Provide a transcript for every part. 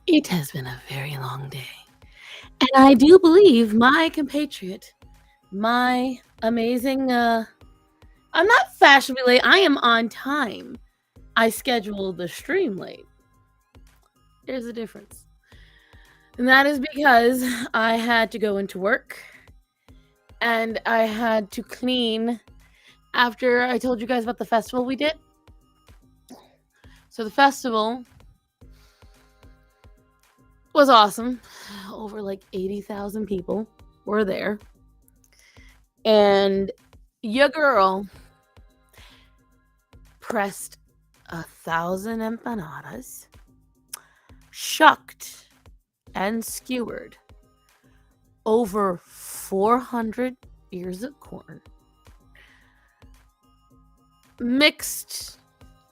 It has been a very long day. And I do believe my compatriot, my amazing, I'm not fashionably late, I am on time. I scheduled the stream late. There's a difference. And that is because I had to go into work and I had to clean after I told you guys about the festival we did. So the festival was awesome. Over like 80,000 people were there. And your girl pressed 1,000 empanadas, shucked and skewered over 400 ears of corn, mixed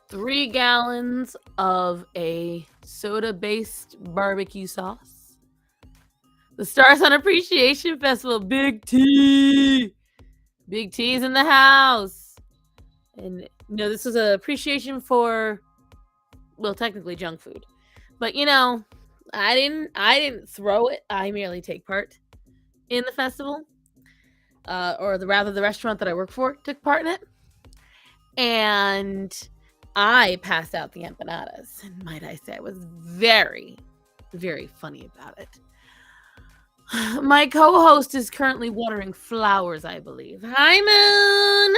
3 gallons of a soda-based barbecue sauce. The Stars on Appreciation Festival, Big T! Big T's in the house! And, this was an appreciation for, well, technically junk food. But, I didn't throw it. I merely take part in the festival. Or the restaurant that I work for took part in it. And I passed out the empanadas. And might I say, I was very, very funny about it. My co-host is currently watering flowers, I believe. Hi, Moon!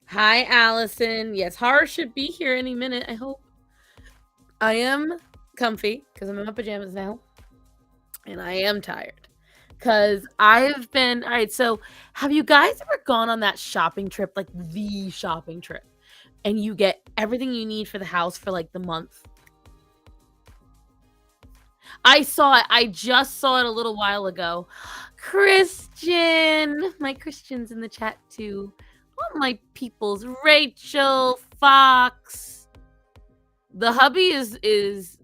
Hi, Allison. Yes, Horror should be here any minute, I hope. I am comfy because I'm in my pajamas now. And I am tired because I've been... All right, so have you guys ever gone on that shopping trip, like the shopping trip, and you get everything you need for the house for like the month? I saw it. I just saw it a little while ago. Christian! My Christian's in the chat too. All my peoples. Rachel, Fox. The hubby is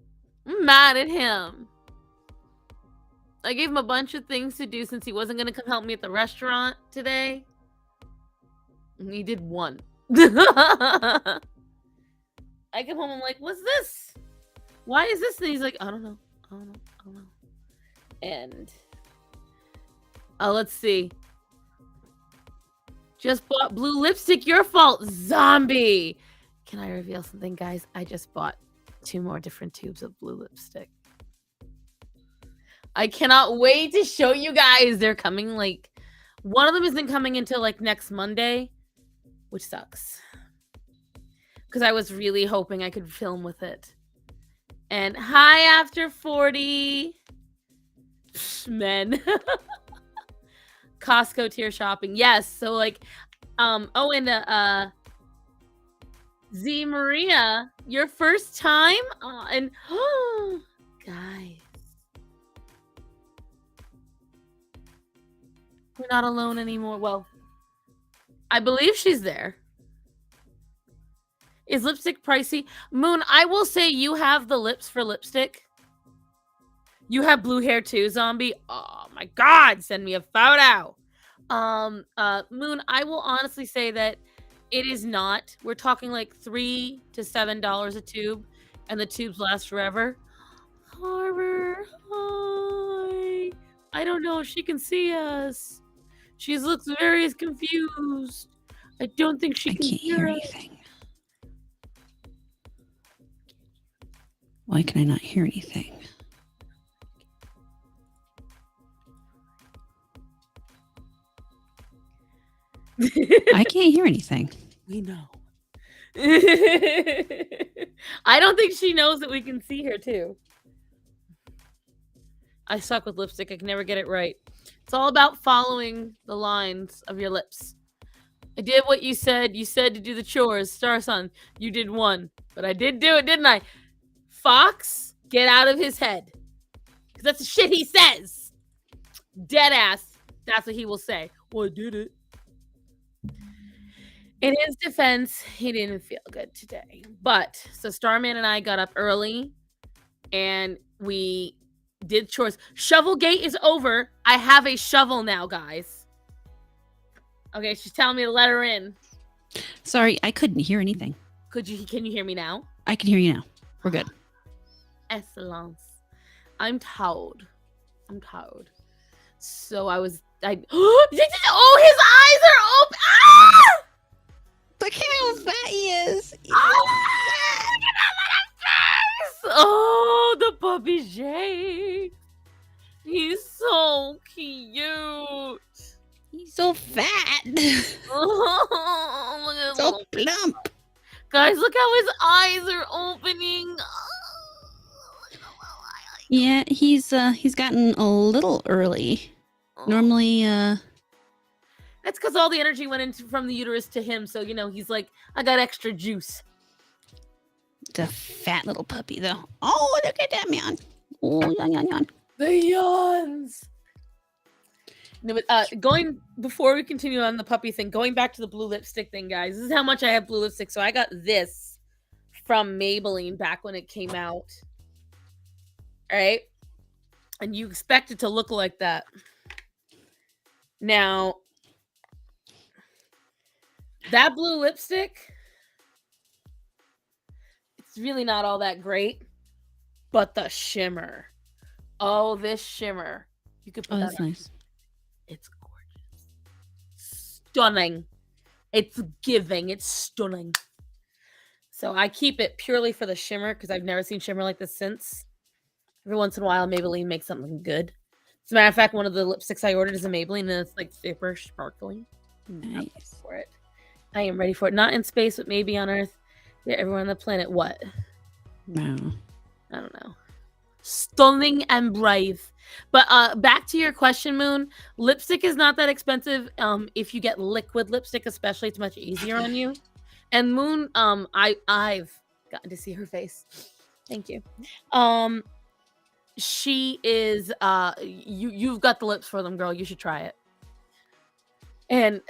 mad at him. I gave him a bunch of things to do since he wasn't going to come help me at the restaurant today. And he did one. I come home, I'm like, what's this? Why is this? And he's like, I don't know. And, let's see. Just bought blue lipstick. Your fault, zombie. Can I reveal something, guys? I just bought 2 more different tubes of blue lipstick. I cannot wait to show you guys. They're coming, like, one of them isn't coming until, like, next Monday, which sucks. Because I was really hoping I could film with it. And hi, after 40. Men. Costco tier shopping. Yes. So, like, and Z Maria, your first time? And, guys. We're not alone anymore. Well, I believe she's there. Is lipstick pricey? Moon, I will say you have the lips for lipstick. You have blue hair too, zombie. Oh my god, send me a photo. Moon, I will honestly say that it is not. We're talking like $3 to $7 a tube, and the tubes last forever. Harbor, hi. I don't know if she can see us. She looks very confused. I don't think she can hear anything. Why can I not hear anything? I can't hear anything. We know. I don't think she knows that we can see her too. I suck with lipstick. I can never get it right. It's all about following the lines of your lips. I did what you said. You said to do the chores. Star Son, you did one. But I did do it, didn't I? Fox, get out of his head. Because that's the shit he says. Dead ass. That's what he will say. Well, I did it. In his defense, he didn't feel good today. But, so Starman and I got up early. And we did chores. Shovelgate is over. I have a shovel now, guys. Okay, she's telling me to let her in. Sorry, I couldn't hear anything. Can you hear me now? I can hear you now. We're good. Excellence. I'm tired. So I oh, his eyes are open. Ah! Look how fat he is. Oh, the puppy shake. He's so cute. He's so fat. Oh, look at So plump. Guys, look how his eyes are opening. Yeah, he's gotten a little early. Normally, That's because all the energy went into from the uterus to him. So, he's like, I got extra juice. it's a fat little puppy, though. Oh, look at that yawn. Oh, yawn. The yawns. No, but before we continue on the puppy thing, going back to the blue lipstick thing, guys, this is how much I have blue lipstick. So I got this from Maybelline back when it came out. All right. And you expect it to look like that. Now, that blue lipstick, it's really not all that great, but the shimmer. Oh, this shimmer. You could put that's that on. nice. It's gorgeous. Stunning. It's giving. It's stunning. So I keep it purely for the shimmer because I've never seen shimmer like this since. Every once in a while, Maybelline makes something good. As a matter of fact, one of the lipsticks I ordered is a Maybelline, and it's like super sparkly. Nice. For it. I am ready for it. Not in space, but maybe on Earth. Yeah, everyone on the planet. What? No. I don't know. Stunning and brave. But back to your question, Moon. Lipstick is not that expensive. If you get liquid lipstick, especially, it's much easier on you. And Moon, I've gotten to see her face. Thank you. She is you've got the lips for them, girl. You should try it. And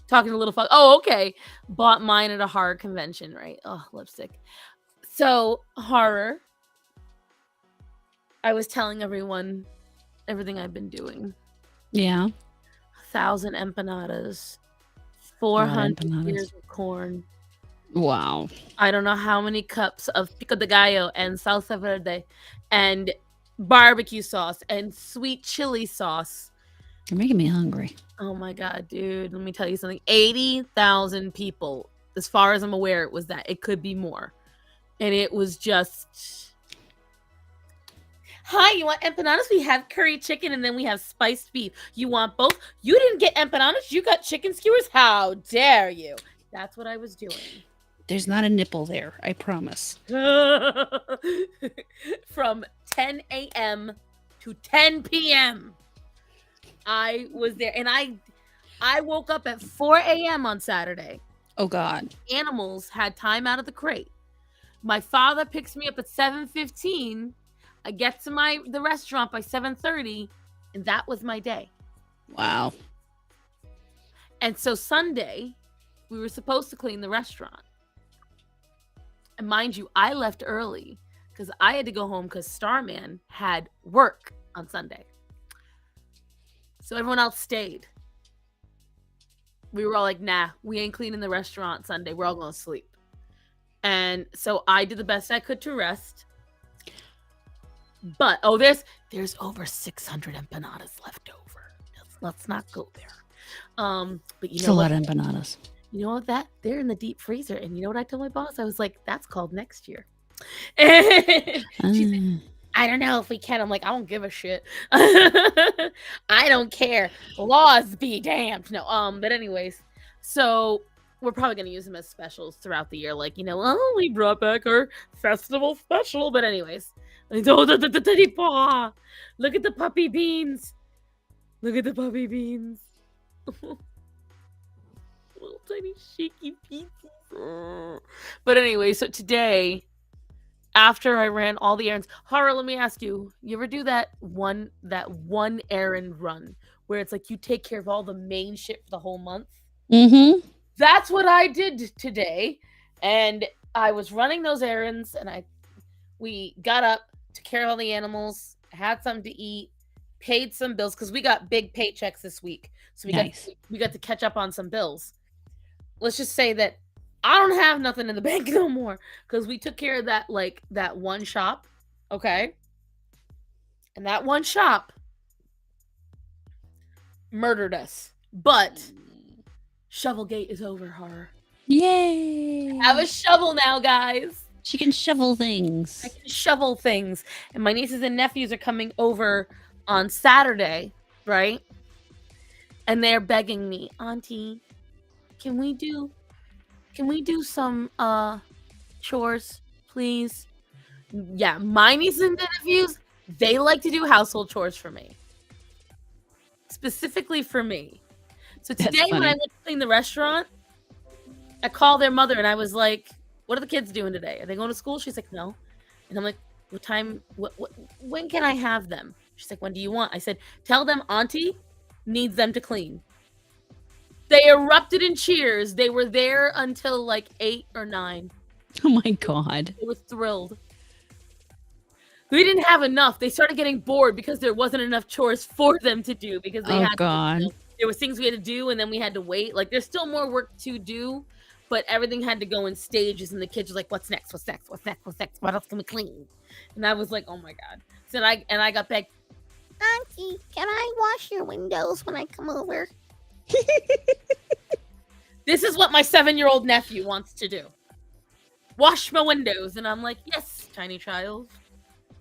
talking a little fuck. Oh, okay. Bought mine at a horror convention, right? Oh, lipstick. So horror. I was telling everyone everything I've been doing. Yeah. 1,000 empanadas, 400 ears of corn. Wow. I don't know how many cups of pico de gallo and salsa verde and barbecue sauce and sweet chili sauce. You're making me hungry. Oh my God, dude. Let me tell you something. 80,000 people. As far as I'm aware, it was that. It could be more. And it was just... Hi, you want empanadas? We have curry chicken and then we have spiced beef. You want both? You didn't get empanadas. You got chicken skewers? How dare you? That's what I was doing. There's not a nipple there, I promise. From 10 a.m. to 10 p.m. I was there. And I woke up at 4 a.m. on Saturday. Oh, God. Animals had time out of the crate. My father picks me up at 7:15. I get to the restaurant by 7:30, and that was my day. Wow. And so Sunday, we were supposed to clean the restaurant. And mind you, I left early because I had to go home because Starman had work on Sunday. So everyone else stayed. We were all like, nah, we ain't cleaning the restaurant Sunday. We're all going to sleep. And so I did the best I could to rest. But there's over 600 empanadas left over. Let's not go there. But you know, it's a lot of empanadas. You know what? They're in the deep freezer, and you know what I told my boss? I was like, "That's called next year." She said, I don't know if we can. I'm like, I don't give a shit. I don't care. Laws be damned. No. But anyways, so we're probably gonna use them as specials throughout the year. Like, we brought back our festival special. But anyways. Look at the puppy beans. Look at the puppy beans. Little tiny shaky pieces. But anyway, so today, after I ran all the errands, Horror, let me ask you, you ever do that one errand run where it's like you take care of all the main shit for the whole month? Mm-hmm. That's what I did today. And I was running those errands, and we got up, took care of all the animals, had something to eat, paid some bills because we got big paychecks this week. So we got to catch up on some bills. Let's just say that I don't have nothing in the bank no more because we took care of that that one shop, okay, and that one shop murdered us. But Shovelgate is over, horror. Yay! I have a shovel now, guys. She can shovel I things. can shovel things, and my nieces and nephews are coming over on Saturday, right? And they're begging me, Auntie, can we do some chores, please? Yeah, my nieces and nephews, they like to do household chores for me. Specifically for me. So That's today when I funny. went to clean the restaurant, I called their mother and I was like, "What are the kids doing today? Are they going to school?" She's like, "No." And I'm like, "What time? When can I have them?" She's like, "When do you want?" I said, "Tell them Auntie needs them to clean." They erupted in cheers. They were there until like 8 or 9. Oh my god. They were thrilled. We didn't have enough. They started getting bored because there wasn't enough chores for them to do because they Oh had god. there was things we had to do and then we had to wait. Like there's still more work to do, but everything had to go in stages and the kids were like, "What's next? What's next? What's next? What's next? What else can we clean?" And I was like, "Oh my god." So I got back, "Auntie, can I wash your windows when I come over?" This is what my 7-year-old nephew wants to do. Wash my windows. And I'm like, "Yes, tiny child."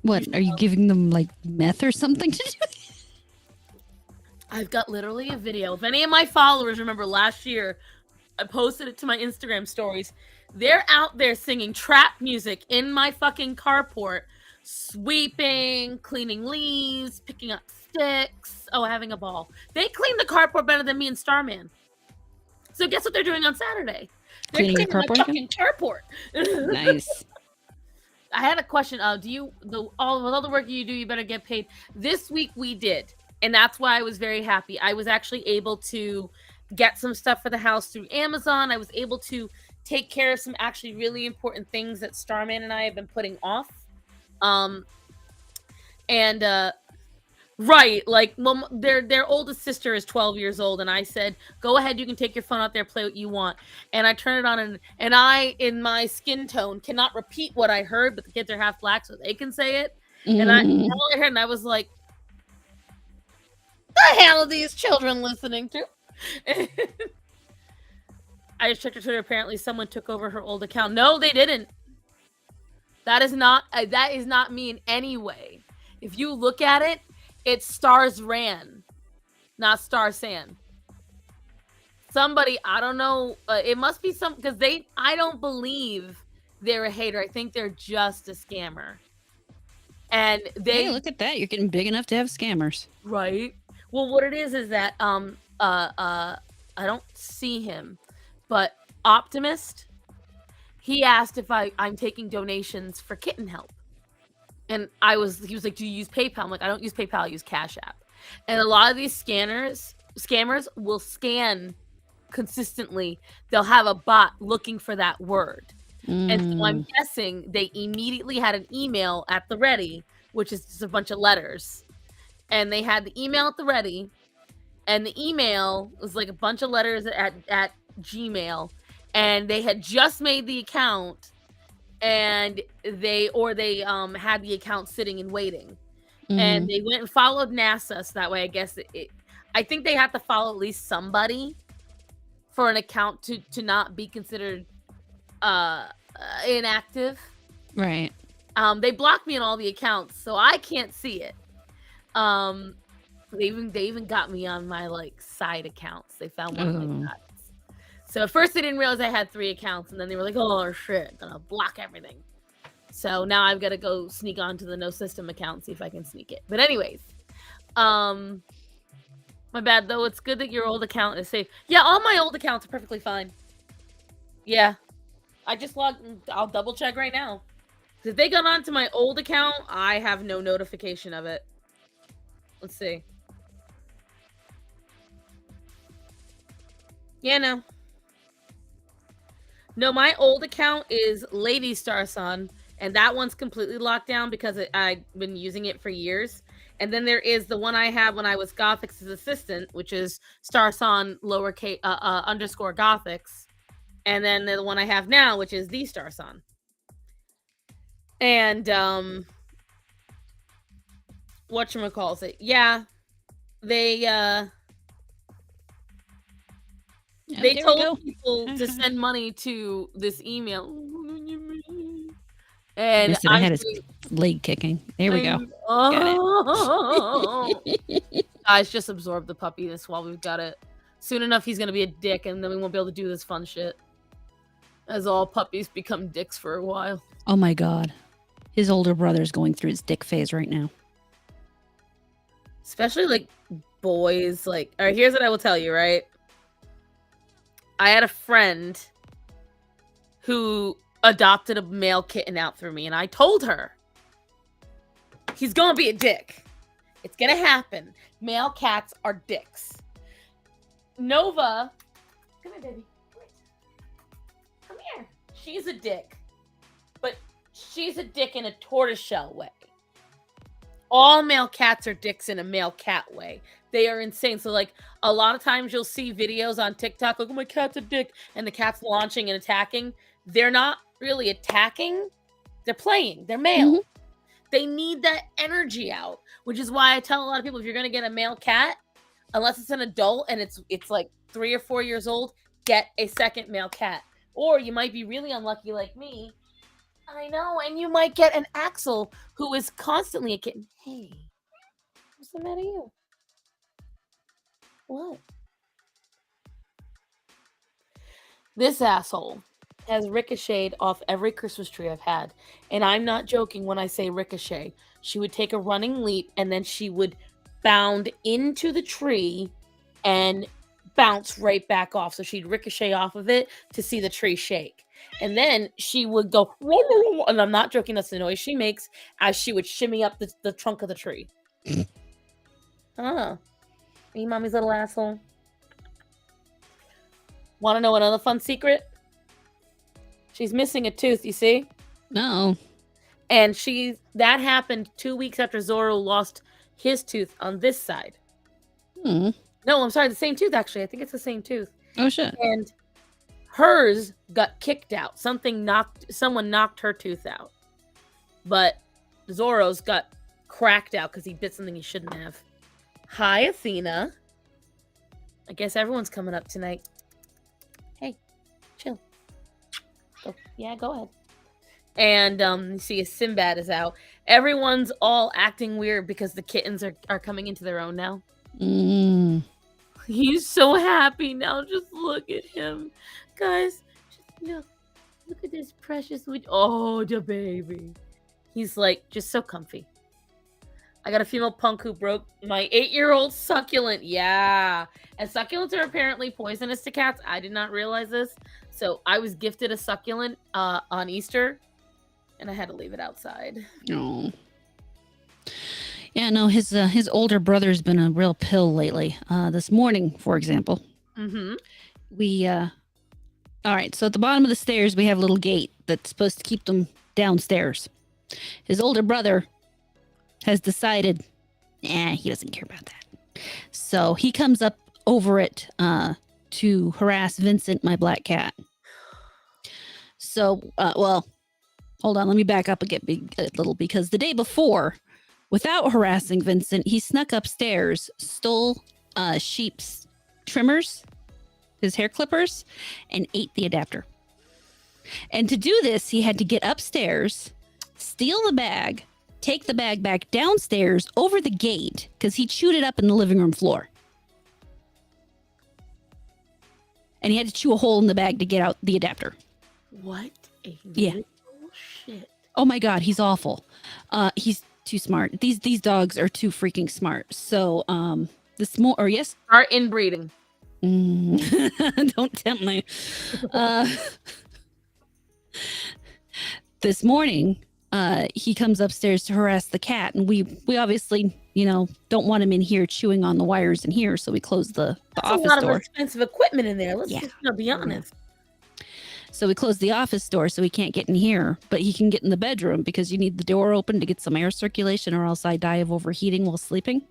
What, are you giving them like meth or something to do? I've got literally a video. If any of my followers remember last year, I posted it to my Instagram stories. They're out there singing trap music in my fucking carport, sweeping, cleaning leaves, picking up sticks. Oh, having a ball. They clean the carport better than me and Starman. So guess what they're doing on Saturday? They're Cleaning your cleaning my carport fucking carport. Nice. I had a question. Do you all the work you do, you better get paid. This week we did, and that's why I was very happy. I was actually able to get some stuff for the house through Amazon. I was able to take care of some actually really important things that Starman and I have been putting off. Um, and Right, like well, their oldest sister is 12 years old, and I said, "Go ahead, you can take your phone out there, play what you want." And I turn it on, and I, in my skin tone, cannot repeat what I heard, but the kids are half black, so they can say it. And all I heard, and I was like, "The hell are these children listening to?" I just checked her Twitter. Apparently, someone took over her old account. No, they didn't. That is not me in any way. If you look at it, it's Stars Ran, not Star San. Somebody, I don't know. It must be some because I don't believe they're a hater. I think they're just a scammer. And Hey, look at that. You're getting big enough to have scammers. Right. Well, what it is that I don't see him, but Optimist, he asked if I'm taking donations for kitten help. And he was like, "Do you use PayPal?" I'm like, "I don't use PayPal, I use Cash App." And a lot of these scammers will scan consistently. They'll have a bot looking for that word. And so I'm guessing they immediately had an email at the ready, which is just a bunch of letters. And they had the email at the ready, and the email was like a bunch of letters at Gmail, and they had just made the account, and they had the account sitting and waiting, and they went and followed NASA. So that way, I guess I think they have to follow at least somebody for an account to not be considered inactive. Right. They blocked me on all the accounts, so I can't see it. They even got me on my like side accounts. They found one of my sides. So at first they didn't realize I had 3 accounts, and then they were like, "Oh shit, gonna block everything." So now I've got to go sneak onto the no system account, see if I can sneak it. But anyways, my bad though. It's good that your old account is safe. Yeah, all my old accounts are perfectly fine. Yeah, I just logged. I'll double check right now. If they got onto my old account, I have no notification of it. Let's see. Yeah, no. No, my old account is Lady Star Sun, and that one's completely locked down because I've been using it for years. And then there is the one I had when I was Gothix's assistant, which is Star Sun lowercase underscore Gothix. and then the one I have now, which is the Star Son. And whatchamacallit, yeah, they Oh, they there we told go. people to send money to this email. I And missed it. I had his leg kicking. There we go. Got it. Guys, just absorb the puppiness while we've got it. Soon enough, he's gonna be a dick, and then we won't be able to do this fun shit. As all puppies become dicks for a while. Oh my god. His older brother's going through his dick phase right now. Especially like boys. Like, all right, here's what I will tell you, right? I had a friend who adopted a male kitten out through me, and I told her, he's gonna be a dick. It's gonna happen. Male cats are dicks. Nova, come here, baby. Come here. She's a dick. But she's a dick in a tortoiseshell way. All male cats are dicks in a male cat way. They are insane. So, like, a lot of times you'll see videos on TikTok, like, oh, my cat's a dick, and the cat's launching and attacking. They're not really attacking. They're playing. They're male. Mm-hmm. They need that energy out, which is why I tell a lot of people, if you're going to get a male cat, unless it's an adult and it's like 3 or 4 years old, get a second male cat. Or you might be really unlucky like me. I know, and you might get an Axel who is constantly a kitten. Hey, what's the matter with you? What? This asshole has ricocheted off every Christmas tree I've had. And I'm not joking when I say ricochet. She would take a running leap and then she would bound into the tree and bounce right back off. So she'd ricochet off of it to see the tree shake. And then she would go, and I'm not joking, that's the noise she makes as she would shimmy up the trunk of the tree. Are you mommy's little asshole? Want to know another fun secret? She's missing a tooth, you see? No. And that happened 2 weeks after Zorro lost his tooth on this side. No, I'm sorry, the same tooth, actually. I think it's the same tooth. Oh, shit. And hers got kicked out. Someone knocked her tooth out. But Zorro's got cracked out because he bit something he shouldn't have. Hi, Athena. I guess everyone's coming up tonight. Hey, chill. Go ahead. And you see Sinbad is out. Everyone's all acting weird because the kittens are coming into their own now. He's so happy now. Just look at him. Guys, just look at this precious the baby. He's like just so comfy. I got a female punk who broke my 8-year-old succulent. Yeah. And succulents are apparently poisonous to cats. I did not realize this. So I was gifted a succulent on Easter, and I had to leave it outside. Oh. Yeah, no, his older brother's been a real pill lately. This morning, for example. Mm-hmm. We, all right, so at the bottom of the stairs, we have a little gate that's supposed to keep them downstairs. His older brother has decided, he doesn't care about that. So he comes up over it to harass Vincent, my black cat. So, hold on, let me back up a little, because the day before, without harassing Vincent, he snuck upstairs, stole Sheep's trimmers, his hair clippers, and ate the adapter. And to do this, he had to get upstairs, steal the bag, take the bag back downstairs over the gate because he chewed it up in the living room floor. And he had to chew a hole in the bag to get out the adapter. What a little shit. Oh my God, he's awful. He's too smart. These dogs are too freaking smart. So yes? Start inbreeding. Don't tempt me. This morning, he comes upstairs to harass the cat, and we obviously, don't want him in here chewing on the wires in here, so we close the office door. That's a lot of expensive equipment in there. Let's just be honest. So we close the office door so he can't get in here, but he can get in the bedroom because you need the door open to get some air circulation, or else I die of overheating while sleeping.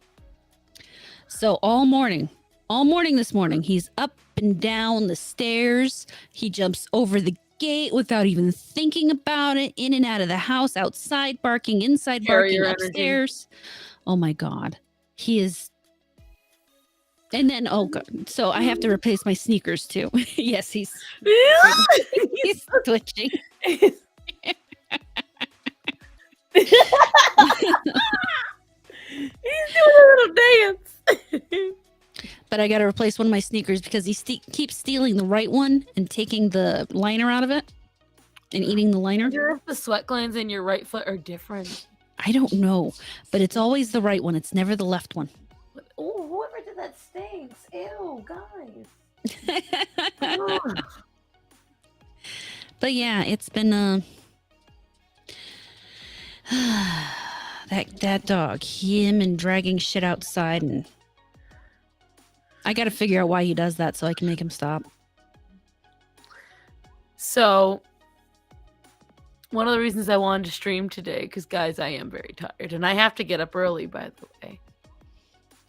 So all morning, all morning this morning. He's up and down the stairs. He jumps over the gate without even thinking about it, in and out of the house, outside barking, inside barking, Carrier energy. upstairs. Oh my God. He is. And then, oh God. So I have to replace my sneakers too. Yes, he's twitching. He's doing a little dance. But I got to replace one of my sneakers because he keeps stealing the right one and taking the liner out of it and eating the liner. I wonder if the sweat glands in your right foot are different. I don't know, but it's always the right one. It's never the left one. Oh, whoever did that stinks. Ew, guys. Ugh. But yeah, it's been that dog, him and dragging shit outside, and I got to figure out why he does that so I can make him stop. So, one of the reasons I wanted to stream today, because guys, I am very tired, and I have to get up early, by the way.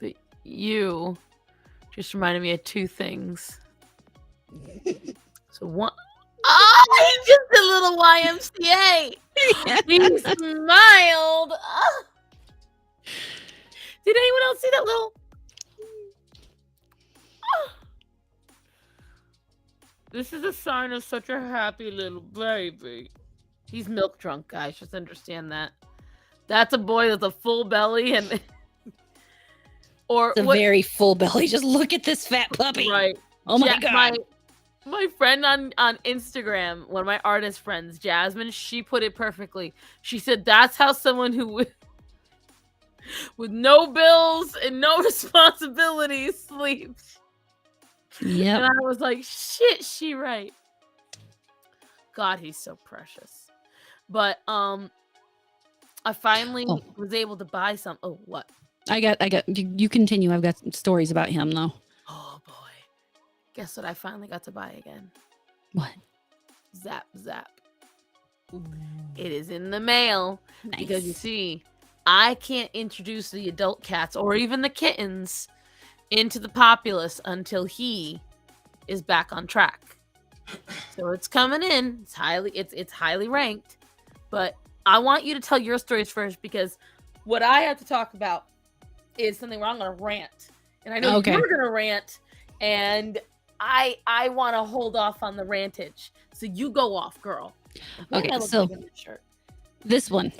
But you just reminded me of two things. So one, he just did a little YMCA. He smiled. Ah. Did anyone else see that little? Ah. This is a sign of such a happy little baby. He's milk drunk, guys. Just understand that. That's a boy with a full belly and or it's a very full belly. Just look at this fat puppy. Right. Oh my God. My friend on Instagram, one of my artist friends, Jasmine, she put it perfectly. She said that's how someone who with no bills and no responsibilities sleeps. Yep. And I was like, shit, she right. God, he's so precious. But I finally was able to buy some. Oh, what? I got you continue. I've got stories about him though. Oh boy. Guess what I finally got to buy again? What? Zap Zap. Ooh. It is in the mail. Nice. Because you see, I can't introduce the adult cats or even the kittens into the populace until he is back on track. So it's coming in. It's highly ranked. But I want you to tell your stories first, because what I have to talk about is something where I'm going to rant. And I know you're going to rant, and I want to hold off on the rantage. So you go off, girl. Okay, so this one.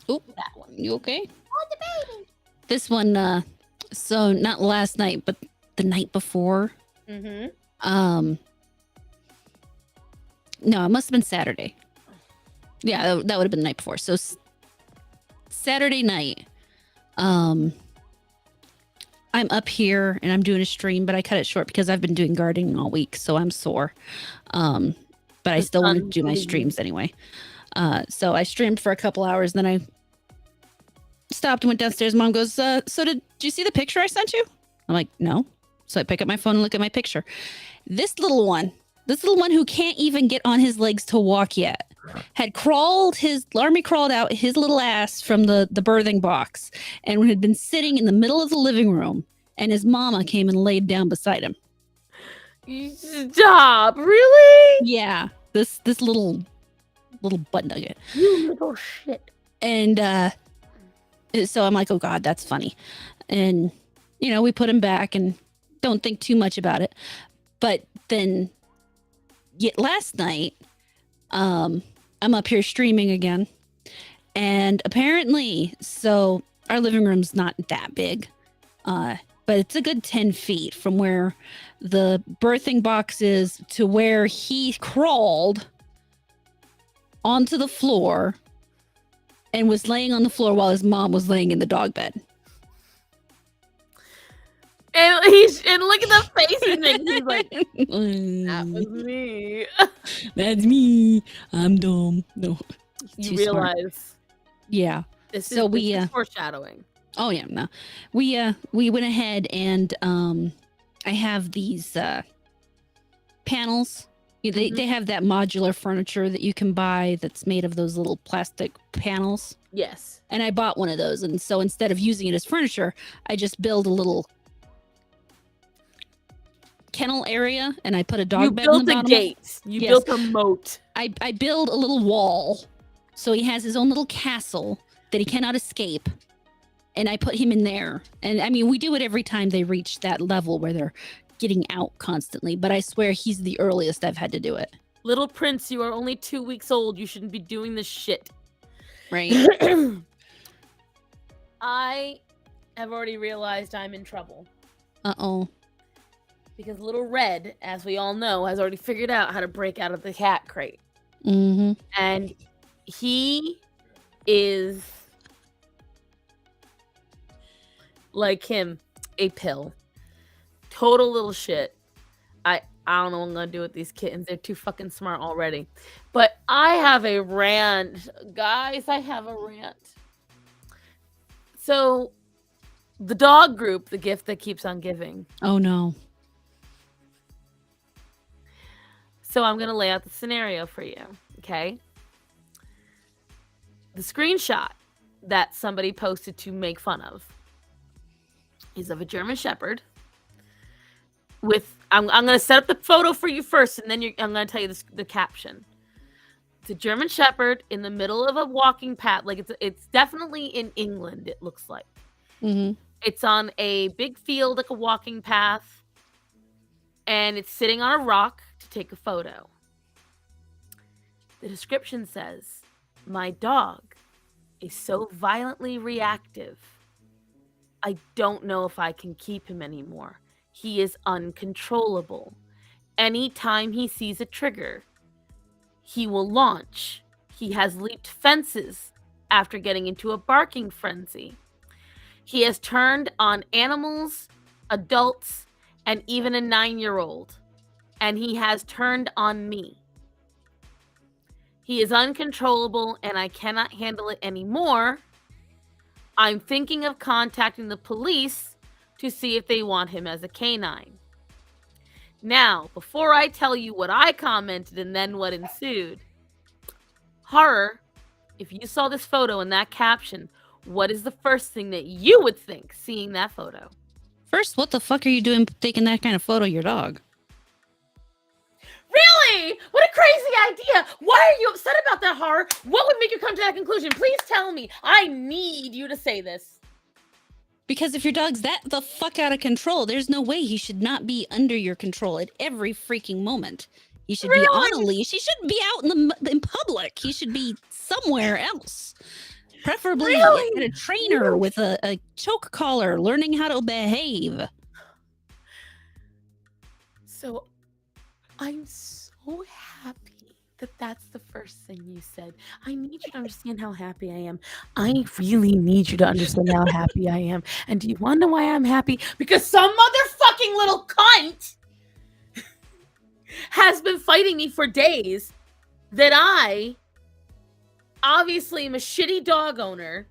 Oop, that one. You okay? Oh, the baby. This one, so not last night, but the night before. Mm-hmm. No, it must have been Saturday. Yeah, that would have been the night before. So Saturday night, I'm up here and I'm doing a stream, but I cut it short because I've been doing gardening all week, so I'm sore. But I still want to do my streams anyway. So I streamed for a couple hours, and then I stopped and went downstairs. Mom goes, so did you see the picture I sent you? I'm like, no. So I pick up my phone and look at my picture. This little one who can't even get on his legs to walk yet, had crawled out his little ass from the birthing box and had been sitting in the middle of the living room, and his mama came and laid down beside him. Stop, really? Yeah. This little butt nugget. You little shit. And so I'm like, oh God, that's funny. And we put him back and don't think too much about it. But then last night, I'm up here streaming again, and apparently, so our living room's not that big, but it's a good 10 feet from where the birthing box is to where he crawled onto the floor and was laying on the floor while his mom was laying in the dog bed. And look at the face he's making. He's like, that was me. That's me. I'm dumb. No. You realize. Smart. Yeah. This is foreshadowing. Oh yeah, no. We went ahead and I have these panels. They have that modular furniture that you can buy that's made of those little plastic panels. Yes. And I bought one of those, and so instead of using it as furniture, I just build a little kennel area and I put a dog You bed in the built a bottom. gate. You Yes. built a moat. I build a little wall, so he has his own little castle that he cannot escape. And I put him in there. And I mean, we do it every time they reach that level where they're getting out constantly. But I swear he's the earliest I've had to do it. Little Prince, you are only 2 weeks old. You shouldn't be doing this shit. Right. I have already realized I'm in trouble. Uh-oh. Because Little Red, as we all know, has already figured out how to break out of the cat crate. Mm-hmm. And he is, like him, a pill. Total little shit. I don't know what I'm gonna do with these kittens. They're too fucking smart already. But I have a rant. Guys, I have a rant. So, the dog group, the gift that keeps on giving. Oh, no. So I'm going to lay out the scenario for you, okay? The screenshot that somebody posted to make fun of is of a German Shepherd with, I'm going to set up the photo for you first, and then I'm going to tell you the caption. It's a German Shepherd in the middle of a walking path. Like, it's definitely in England, it looks like. Mm-hmm. It's on a big field, like a walking path, and it's sitting on a rock to take a photo. The description says, "My dog is so violently reactive. I don't know if I can keep him anymore. He is uncontrollable. Anytime he sees a trigger, he will launch. He has leaped fences after getting into a barking frenzy. He has turned on animals, adults, and even a 9-year-old. And he has turned on me. He is uncontrollable and I cannot handle it anymore. I'm thinking of contacting the police to see if they want him as a canine." Now, before I tell you what I commented and then what ensued, Horror, if you saw this photo and that caption, what is the first thing that you would think seeing that photo? First, what the fuck are you doing taking that kind of photo of your dog? Really? What a crazy idea! Why are you upset about that, Horror? What would make you come to that conclusion? Please tell me. I need you to say this. Because if your dog's that the fuck out of control, there's no way he should not be under your control at every freaking moment. He should be on a leash. He shouldn't be out in public. He should be somewhere else. Preferably at a trainer with a choke collar, learning how to behave. So, I'm so happy that that's the first thing you said. I need you to understand how happy I am. I really need you to understand how happy I am. And do you want to know why I'm happy? Because some motherfucking little cunt has been fighting me for days that I obviously am a shitty dog owner.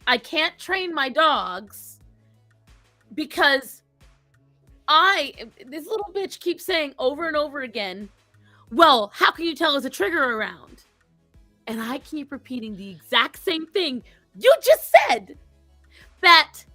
I can't train my dogs because this little bitch keeps saying over and over again, "Well, how can you tell there's a trigger around?" And I keep repeating the exact same thing you just said, that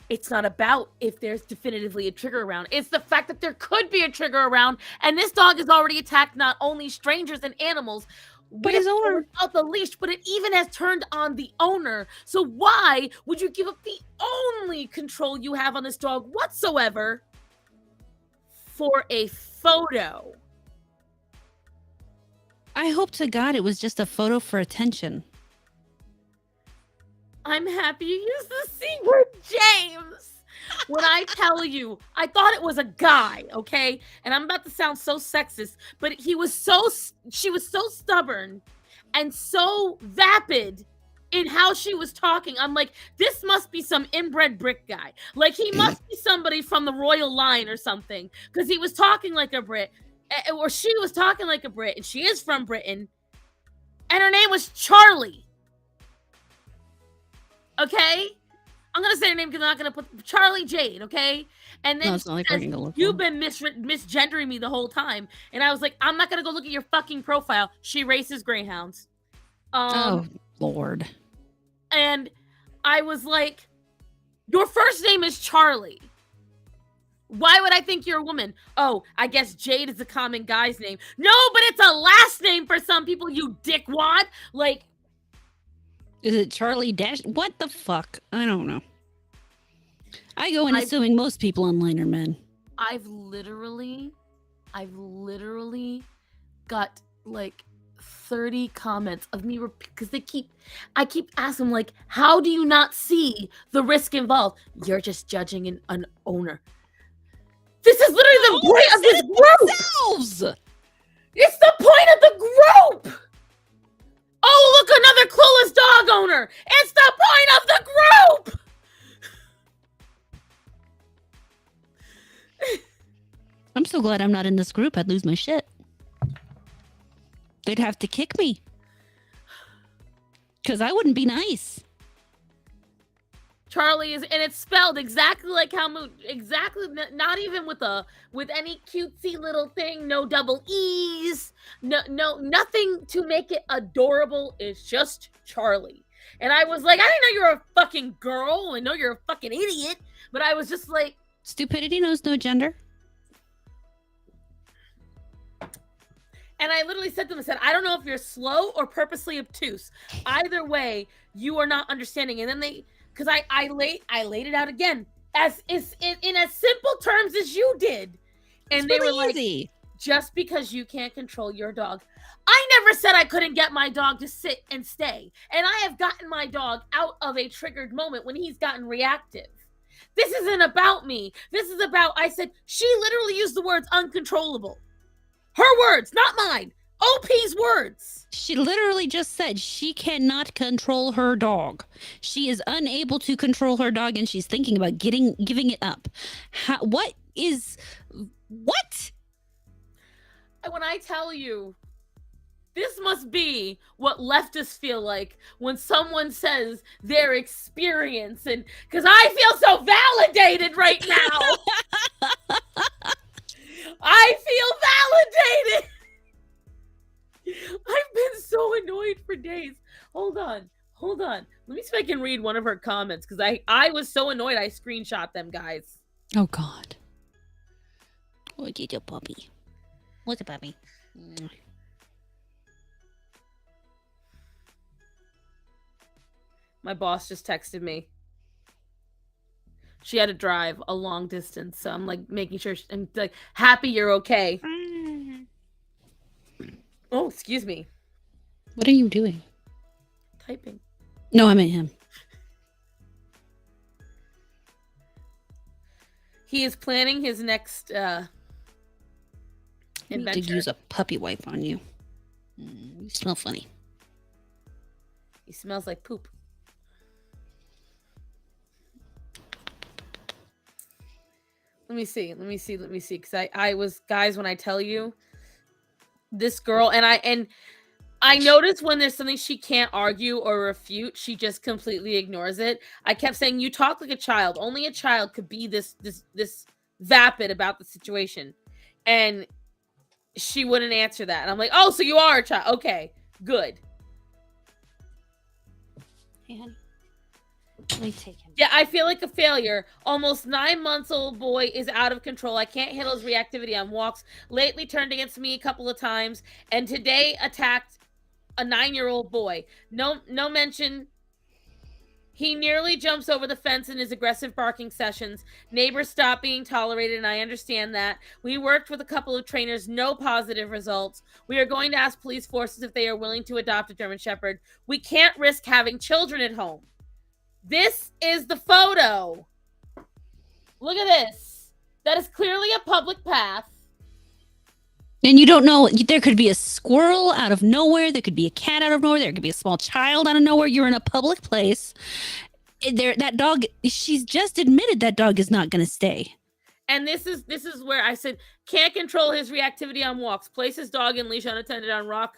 it's not about if there's definitively a trigger around. It's the fact that there could be a trigger around, and this dog has already attacked not only strangers and animals, but his owner without the leash, but it even has turned on the owner. So why would you give up the only control you have on this dog whatsoever for a photo? I hope to God it was just a photo for attention. I'm happy you used the C word, James. When I tell you, I thought it was a guy, okay? And I'm about to sound so sexist, but she was so stubborn and so vapid in how she was talking. I'm like, this must be some inbred Brit guy. Like, he must be somebody from the royal line or something, because he was talking like a Brit, or she was talking like a Brit, and she is from Britain, and her name was Charlie. Okay? I'm going to say her name because I'm not going to put Charlie Jade, okay? And then No, like you've been misgendering me the whole time. And I was like, I'm not going to go look at your fucking profile. She races greyhounds. Oh, Lord. And I was like, your first name is Charlie. Why would I think you're a woman? Oh, I guess Jade is a common guy's name. No, but it's a last name for some people, you dickwad. Like, Is it Charlie Dash? What the fuck? I don't know. I go in I've- assuming most people online are men. I've literally got like 30 comments of me because I keep asking like, how do you not see the risk involved? You're just judging an owner. This is literally the point of this group. Themselves! It's the point of the group. Oh, look, another clueless dog owner. It's the point of the group. I'm so glad I'm not in this group. I'd lose my shit. They'd have to kick me. Because I wouldn't be nice. Charlie is, and it's spelled exactly like how exactly, not even with any cutesy little thing, no double E's, no nothing to make it adorable. It's just Charlie. And I was like, I didn't know you were a fucking girl. I know you're a fucking idiot, but I was just like, stupidity knows no gender. And I literally said to them, I said, I don't know if you're slow or purposely obtuse. Either way, you are not understanding. And then because I laid it out again as is in as simple terms as you did. And it's they really were like, easy. Just because you can't control your dog. I never said I couldn't get my dog to sit and stay. And I have gotten my dog out of a triggered moment when he's gotten reactive. This isn't about me. This is about, I said, she literally used the words uncontrollable. Her words, not mine. OP's words. She literally just said she cannot control her dog. She is unable to control her dog, and she's thinking about giving it up. What? When I tell you, this must be what leftists feel like when someone says their experience, and because I feel so validated right now. I feel validated. I've been so annoyed for days. Hold on. Let me see if I can read one of her comments because I was so annoyed I screenshot them, guys. Oh God. Oh, did a puppy? What's a puppy? My boss just texted me. She had to drive a long distance, so I'm like making sure I'm like happy you're okay. Oh, excuse me. What are you doing? Typing. No, I meant him. He is planning his next adventure. I need to use a puppy wipe on you. You smell funny. He smells like poop. Let me see. Because I was, guys, when I tell you, this girl, and I noticed when there's something she can't argue or refute, she just completely ignores it. I kept saying, you talk like a child. Only a child could be this vapid about the situation. And she wouldn't answer that. And I'm like, oh, so you are a child. Okay, good. Hey, honey. Let me take him. Yeah, I feel like a failure. Almost 9 months old boy is out of control. I can't handle his reactivity on walks. Lately turned against me a couple of times. And today attacked a 9-year-old boy. No mention. He nearly jumps over the fence in his aggressive barking sessions. Neighbors stop being tolerated, and I understand that. We worked with a couple of trainers, no positive results. We are going to ask police forces if they are willing to adopt a German Shepherd. We can't risk having children at home. This is the photo. Look at this. That is clearly a public path. And you don't know, there could be a squirrel out of nowhere. There could be a cat out of nowhere. There could be a small child out of nowhere. You're in a public place. That dog, she's just admitted that dog is not going to stay. And this is where I said, can't control his reactivity on walks. Place his dog in leash unattended on rock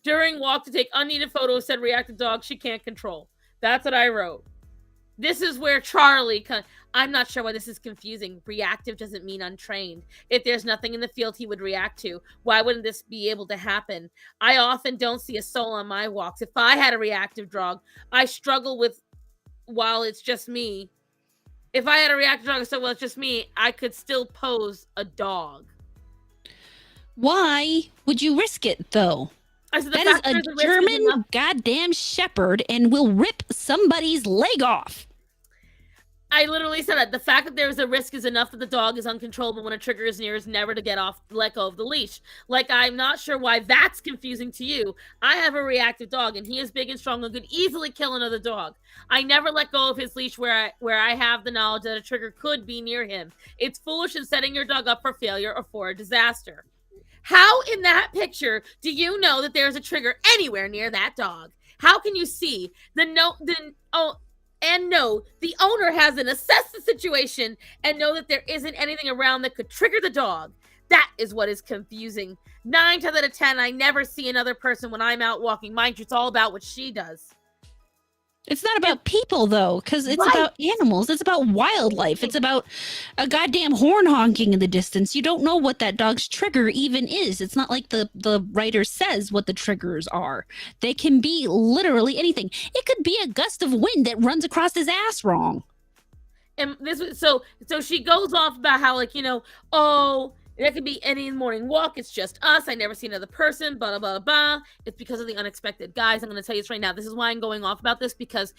during walk to take unneeded photos, said reactive dog she can't control. That's what I wrote. This is where Charlie, I'm not sure why this is confusing. Reactive doesn't mean untrained. If there's nothing in the field he would react to, why wouldn't this be able to happen? I often don't see a soul on my walks. If I had a reactive dog, I struggle with, while it's just me, If I had a reactive dog and said, well, it's just me, I could still pose a dog. Why would you risk it, though? I said the That is fact a there's a risk is enough. German goddamn shepherd and will rip somebody's leg off. I literally said that the fact that there's a risk is enough that the dog is uncontrollable when a trigger is near is never to let go of the leash. Like, I'm not sure why that's confusing to you. I have a reactive dog, and he is big and strong and could easily kill another dog. I never let go of his leash where I have the knowledge that a trigger could be near him. It's foolish in setting your dog up for failure or for a disaster. How in that picture do you know that there's a trigger anywhere near that dog? How can you see and know the owner hasn't assessed the situation and know that there isn't anything around that could trigger the dog? That is what is confusing. 9 times out of 10, I never see another person when I'm out walking. Mind you, it's all about what she does. It's not about people, though, because it's about animals. It's about wildlife. It's about a goddamn horn honking in the distance. You don't know what that dog's trigger even is. It's not like the writer says what the triggers are. They can be literally anything. It could be a gust of wind that runs across his ass wrong. And so she goes off about how, like, that could be any morning walk. It's just us. I never see another person. Blah, blah, blah, blah. It's because of the unexpected. Guys, I'm going to tell you this right now. This is why I'm going off about this, because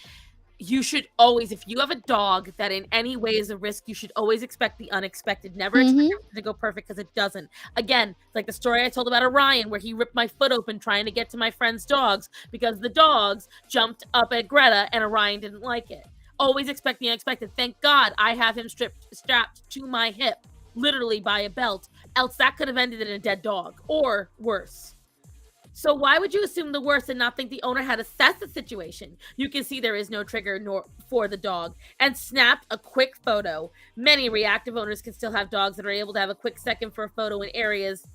you should always, if you have a dog that in any way is a risk, you should always expect the unexpected. Never expect everything to go perfect, because it doesn't. Again, like the story I told about Orion, where he ripped my foot open trying to get to my friend's dogs because the dogs jumped up at Greta and Orion didn't like it. Always expect the unexpected. Thank God I have him strapped to my hip, literally by a belt, else that could have ended in a dead dog or worse. So why would you assume the worst and not think the owner had assessed the situation? You can see there is no trigger for the dog and snapped a quick photo. Many reactive owners can still have dogs that are able to have a quick second for a photo in areas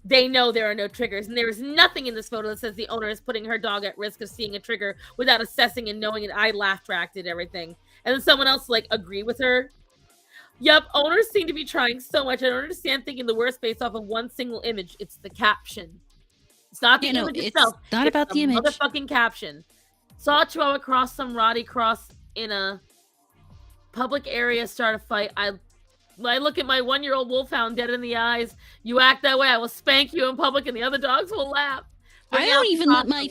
they know there are no triggers, and there is nothing in this photo that says the owner is putting her dog at risk of seeing a trigger without assessing and knowing it. I laughed, tracked everything. And then someone else agree with her. Yep, owners seem to be trying so much. I don't understand thinking the worst based off of one single image. It's the caption. It's not the image itself. It's not about the image. Motherfucking caption. Saw a chihuahua cross some Roddy cross in a public area, start a fight. I look at my 1-year-old wolfhound dead in the eyes. You act that way, I will spank you in public, and the other dogs will laugh. I don't even let my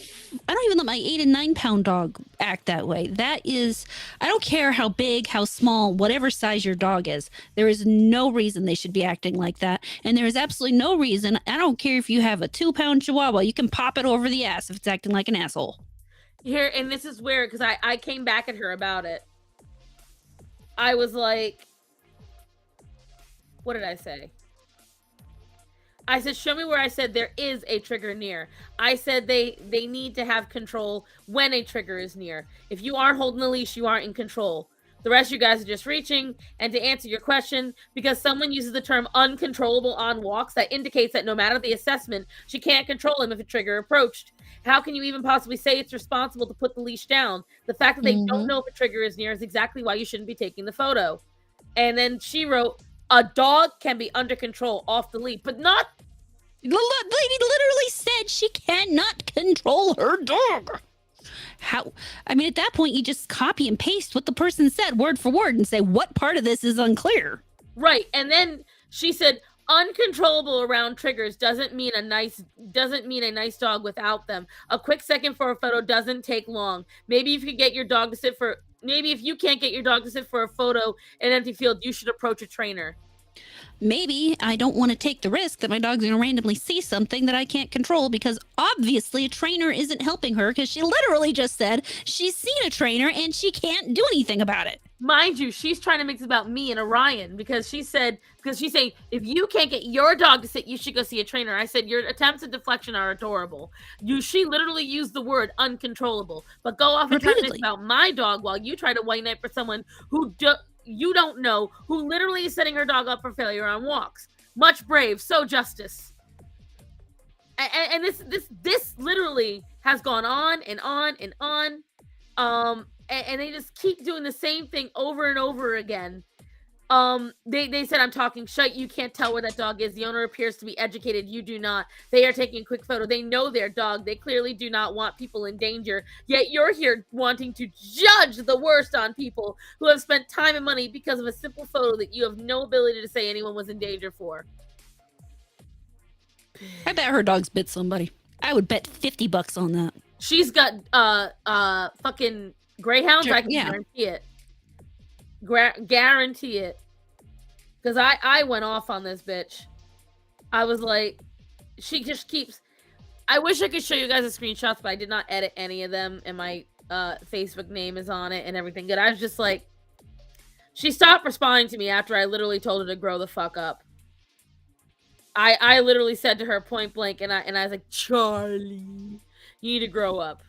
8 and 9 pound dog act that way. That is, I don't care how big, how small, whatever size your dog is. There is no reason they should be acting like that, and there is absolutely no reason. I don't care if you have a 2-pound Chihuahua. You can pop it over the ass if it's acting like an asshole. Here, and this is where, because I came back at her about it. I was like, what did I say? I said, show me where I said there is a trigger near. I said they need to have control when a trigger is near. If you aren't holding the leash, you aren't in control. The rest of you guys are just reaching. And to answer your question, because someone uses the term uncontrollable on walks, that indicates that no matter the assessment, she can't control him if a trigger approached. How can you even possibly say it's responsible to put the leash down? The fact that they don't know if a trigger is near is exactly why you shouldn't be taking the photo. And then she wrote, a dog can be under control off the lead, but not. The lady literally said she cannot control her dog. How? I mean, at that point, you just copy and paste what the person said word for word and say, what part of this is unclear? Right. And then she said, uncontrollable around triggers doesn't mean a nice dog without them. A quick second for a photo doesn't take long. Maybe if you can't get your dog to sit for a photo in an empty field, you should approach a trainer. Maybe I don't want to take the risk that my dog's going to randomly see something that I can't control, because obviously a trainer isn't helping her, because she literally just said she's seen a trainer and she can't do anything about it. Mind you, she's trying to make it about me and Orion, because she's saying, if you can't get your dog to sit, you should go see a trainer. I said, your attempts at deflection are adorable. She literally used the word uncontrollable, but go off and try to make about my dog while you try to white knight for someone who you don't know, who literally is setting her dog up for failure on walks. Much brave, so justice. And this literally has gone on and on and on. And they just keep doing the same thing over and over again. They said I'm talking shite. You can't tell where that dog is. The owner appears to be educated. You do not. They are taking a quick photo. They know their dog. They clearly do not want people in danger. Yet you're here wanting to judge the worst on people who have spent time and money because of a simple photo that you have no ability to say anyone was in danger for. I bet her dog's bit somebody. I would bet $50 on that. She's got fucking greyhounds. I can Yeah. guarantee it. Guarantee it. Because I went off on this bitch. I was like, she just keeps. I wish I could show you guys the screenshots, but I did not edit any of them, and my Facebook name is on it and everything. Good. I was just like, she stopped responding to me after I literally told her to grow the fuck up. I literally said to her point blank, and I was like, Charlie, you need to grow up.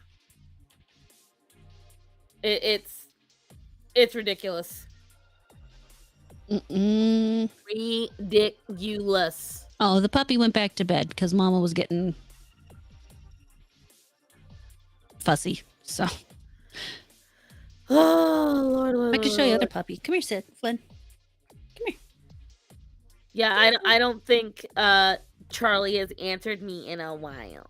It's ridiculous. Ridiculous. Oh, the puppy went back to bed because Mama was getting fussy. So Oh Lord, I can show you other puppy. Come here, Sid. Flynn. Come here. Yeah, I don't think Charlie has answered me in a while.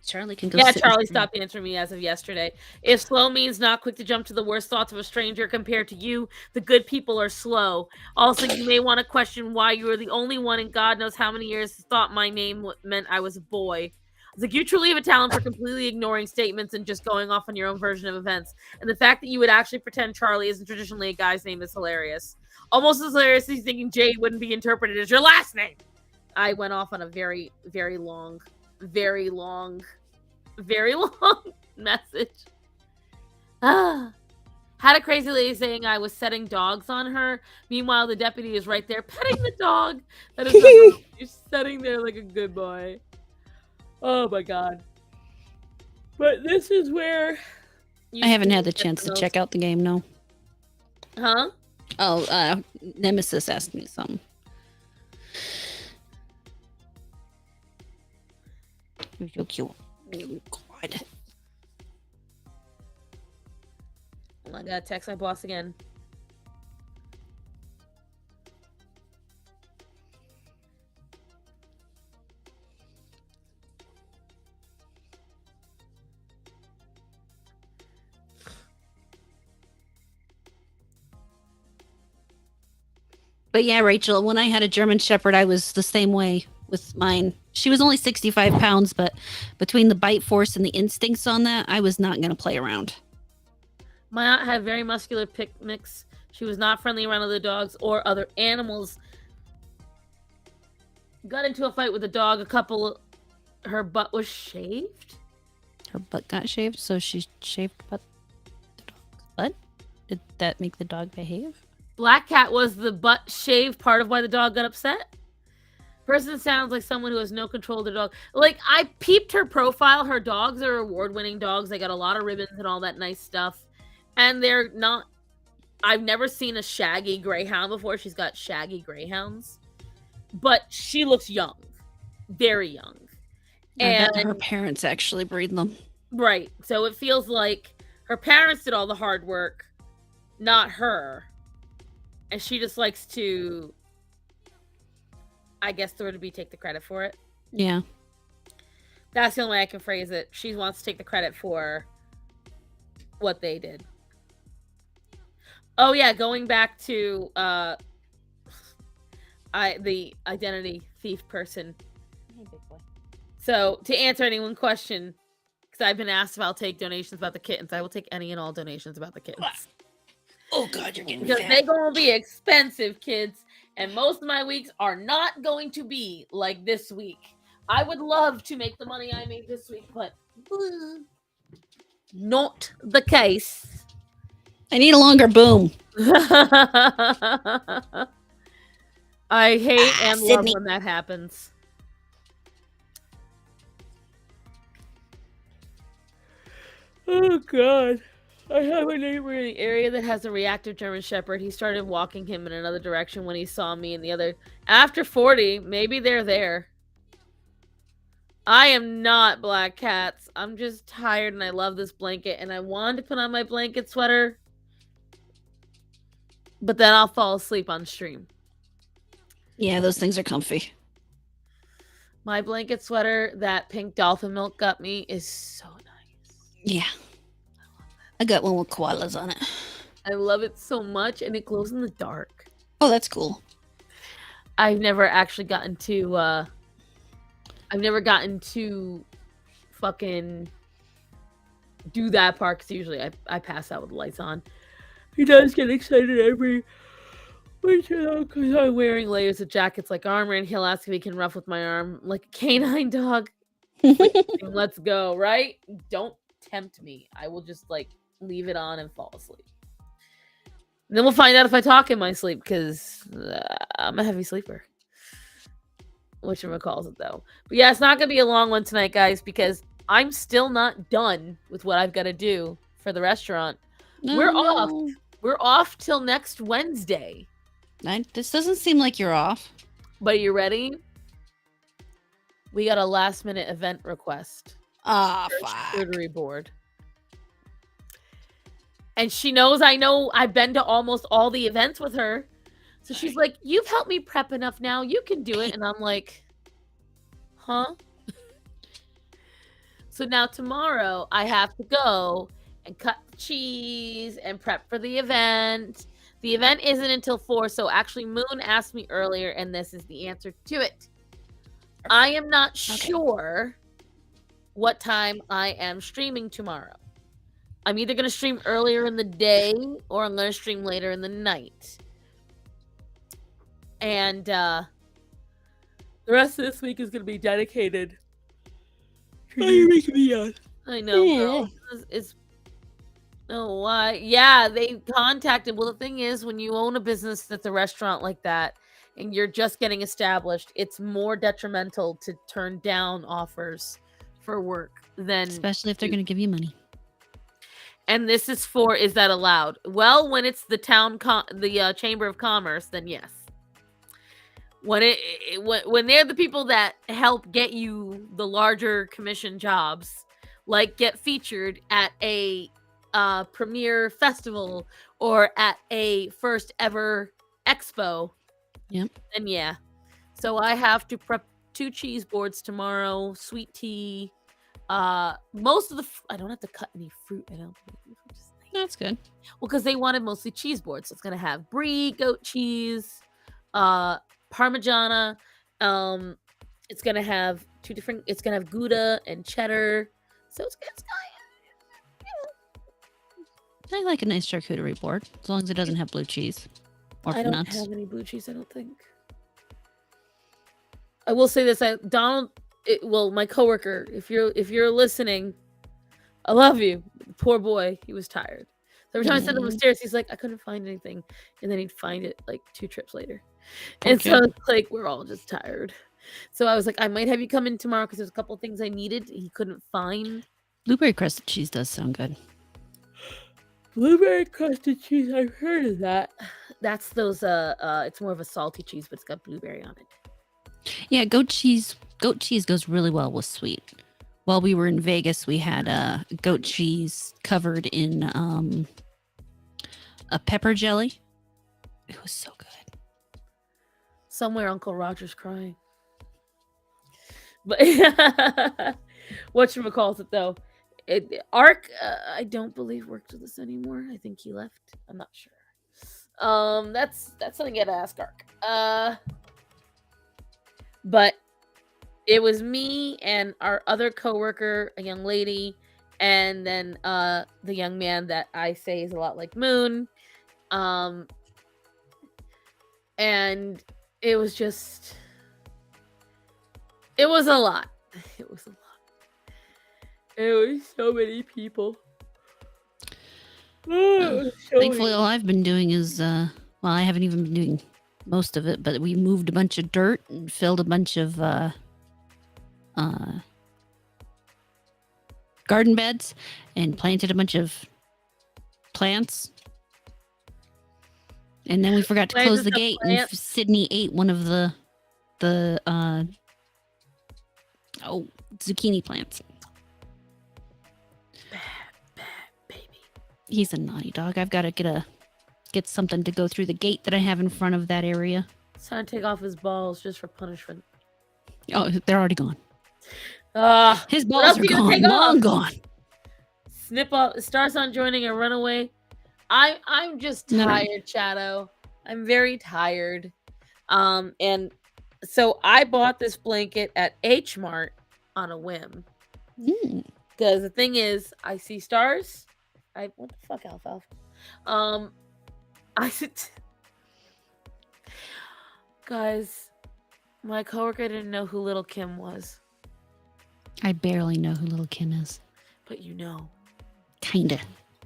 Charlie can go. Yeah, sit Charlie with me. stopped answering me as of yesterday. If slow means not quick to jump to the worst thoughts of a stranger compared to you, the good people are slow. Also, you may want to question why you are the only one in God knows how many years thought my name meant I was a boy. It's like, you truly have a talent for completely ignoring statements and just going off on your own version of events. And the fact that you would actually pretend Charlie isn't traditionally a guy's name is hilarious. Almost as hilarious as thinking Jade wouldn't be interpreted as your last name. I went off on a very, very long message. Had a crazy lady saying I was setting dogs on her. Meanwhile, the deputy is right there petting the dog. That is not you're sitting there like a good boy. Oh my god. But this is where I haven't had the chance to check out the game, no. Huh? Oh, Nemesis asked me something. You're so cute. Oh, God. Oh, I gotta text my boss again. But yeah, Rachel, when I had a German Shepherd, I was the same way with mine. She was only 65 pounds, but between the bite force and the instincts on that, I was not going to play around. My aunt had very muscular pick mix. She was not friendly around other dogs or other animals. Got into a fight with a dog. Her butt was shaved. Her butt got shaved, so she shaved the dog's butt. Did that make the dog behave? Black Cat was the butt shave part of why the dog got upset. Person sounds like someone who has no control of their dog. Like, I peeped her profile. Her dogs are award-winning dogs. They got a lot of ribbons and all that nice stuff. And they're not... I've never seen a shaggy greyhound before. She's got shaggy greyhounds. But she looks young. Very young. And her parents actually breed them. Right. So it feels like her parents did all the hard work, not her. And she just likes to, I guess, take the credit for it. Yeah. That's the only way I can phrase it. She wants to take the credit for what they did. Oh yeah, going back to the identity thief person. Hey, big boy. So to answer anyone's question, because I've been asked if I'll take donations about the kittens, I will take any and all donations about the kittens. Oh God, you're getting because fat. they're gonna be expensive, kids, and most of my weeks are not going to be like this week. I would love to make the money I made this week, but not the case. I need a longer boom. I hate and love Sydney. when that happens. Oh God. I have a neighbor in the area that has a reactive German Shepherd. He started walking him in another direction when he saw me in the other. After 40, maybe they're there. I am not Black Cats. I'm just tired and I love this blanket and I wanted to put on my blanket sweater. but then I'll fall asleep on stream. Yeah, those things are comfy. My blanket sweater that Pink Dolphin Milk got me is so nice. Yeah. I got one with koalas on it. I love it so much, and it glows in the dark. Oh, that's cool. I've never actually gotten to fucking do that part because usually I pass out with the lights on. He does get excited every winter though because I'm wearing layers of jackets like armor, and he'll ask if he can rough with my arm like a canine dog. Let's go, right? Don't tempt me. I will just like leave it on and fall asleep. And then we'll find out if I talk in my sleep because I'm a heavy sleeper. Whichever calls it though. But yeah, it's not gonna be a long one tonight, guys, because I'm still not done with what I've got to do for the restaurant. We're off. We're off till next Wednesday. This doesn't seem like you're off. But are you ready? We got a last minute event request. Fuck. Charcuterie board. And she knows I've been to almost all the events with her. So she's like, you've helped me prep enough now. You can do it. And I'm like, huh? So now tomorrow I have to go and cut the cheese and prep for the event. The event isn't until 4. So actually Moon asked me earlier, and this is the answer to it. I am not sure what time I am streaming tomorrow. I'm either going to stream earlier in the day or I'm going to stream later in the night. And the rest of this week is going to be dedicated. You're making me yawn. I know, girl. It's why? Yeah, they contacted. Well, the thing is, when you own a business that's a restaurant like that, and you're just getting established, it's more detrimental to turn down offers for work than, especially if they're going to give you money. And this is for, is that allowed? Well, when it's the the Chamber of Commerce, then yes. When when they're the people that help get you the larger commission jobs, like get featured at a premiere festival or at a first ever expo, yep. Then yeah. So I have to prep 2 cheese boards tomorrow, sweet tea. Most of the I don't have to cut any fruit. I don't. That's good. Well, because they wanted mostly cheese boards. So it's gonna have brie, goat cheese, Parmigiana. It's gonna have 2 different. It's gonna have Gouda and cheddar. So it's I like a nice charcuterie board as long as it doesn't have blue cheese or I don't nuts. have any blue cheese. I don't think. I will say this: Donald. My coworker. If you're listening, I love you. Poor boy, he was tired. So every time I sent him upstairs, he's like, I couldn't find anything, and then he'd find it like 2 trips later. And so it's like we're all just tired. So I was like, I might have you come in tomorrow because there's a couple things I needed he couldn't find. Blueberry crusted cheese does sound good. Blueberry crusted cheese, I've heard of that. That's those it's more of a salty cheese, but it's got blueberry on it. Yeah, goat cheese goes really well with sweet. While we were in Vegas, we had goat cheese covered in a pepper jelly. It was so good. Somewhere Uncle Roger's crying. But whatchamacallit it though? Ark, I don't believe works with us anymore. I think he left. I'm not sure. That's something you gotta ask Ark. But it was me and our other coworker, a young lady, and then the young man that I say is a lot like Moon. And it was just, it was a lot. It was a lot. It was so many people. Thankfully, all I've been doing is, I haven't even been doing most of it, but we moved a bunch of dirt and filled a bunch of garden beds and planted a bunch of plants. And then we forgot to close the gate, and Sydney ate one of the zucchini plants. Bad baby. He's a naughty dog. I've got to get a get something to go through the gate that I have in front of that area. He's trying to take off his balls just for punishment. Oh, they're already gone. His what else balls are are you gonna gone. take off? Long gone. Snip off. Star's on joining a runaway. I'm just No, no. tired, Shadow. I'm very tired. And so I bought this blanket at H Mart on a whim. Because the thing is, I see stars. What the fuck, Alfalfa? I said, guys, my coworker didn't know who Little Kim was, I barely know who Little Kim is. but you know. Kinda.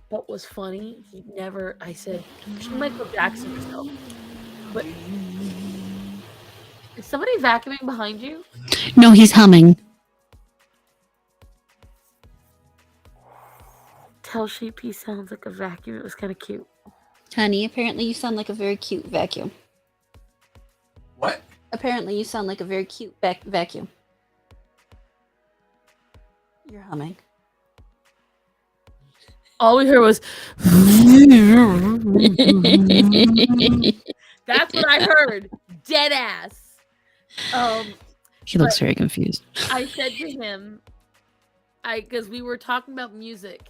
What was funny? I said, she Michael Jackson herself. But is somebody vacuuming behind you? No, he's humming. Tell Sheep he sounds like a vacuum. It was kind of cute. Honey, apparently you sound like a very cute vacuum. What? Apparently you sound like a very cute vacuum. You're humming. All we heard was that's what I heard. Dead ass. He looks very confused. I said to him, because we were talking about music,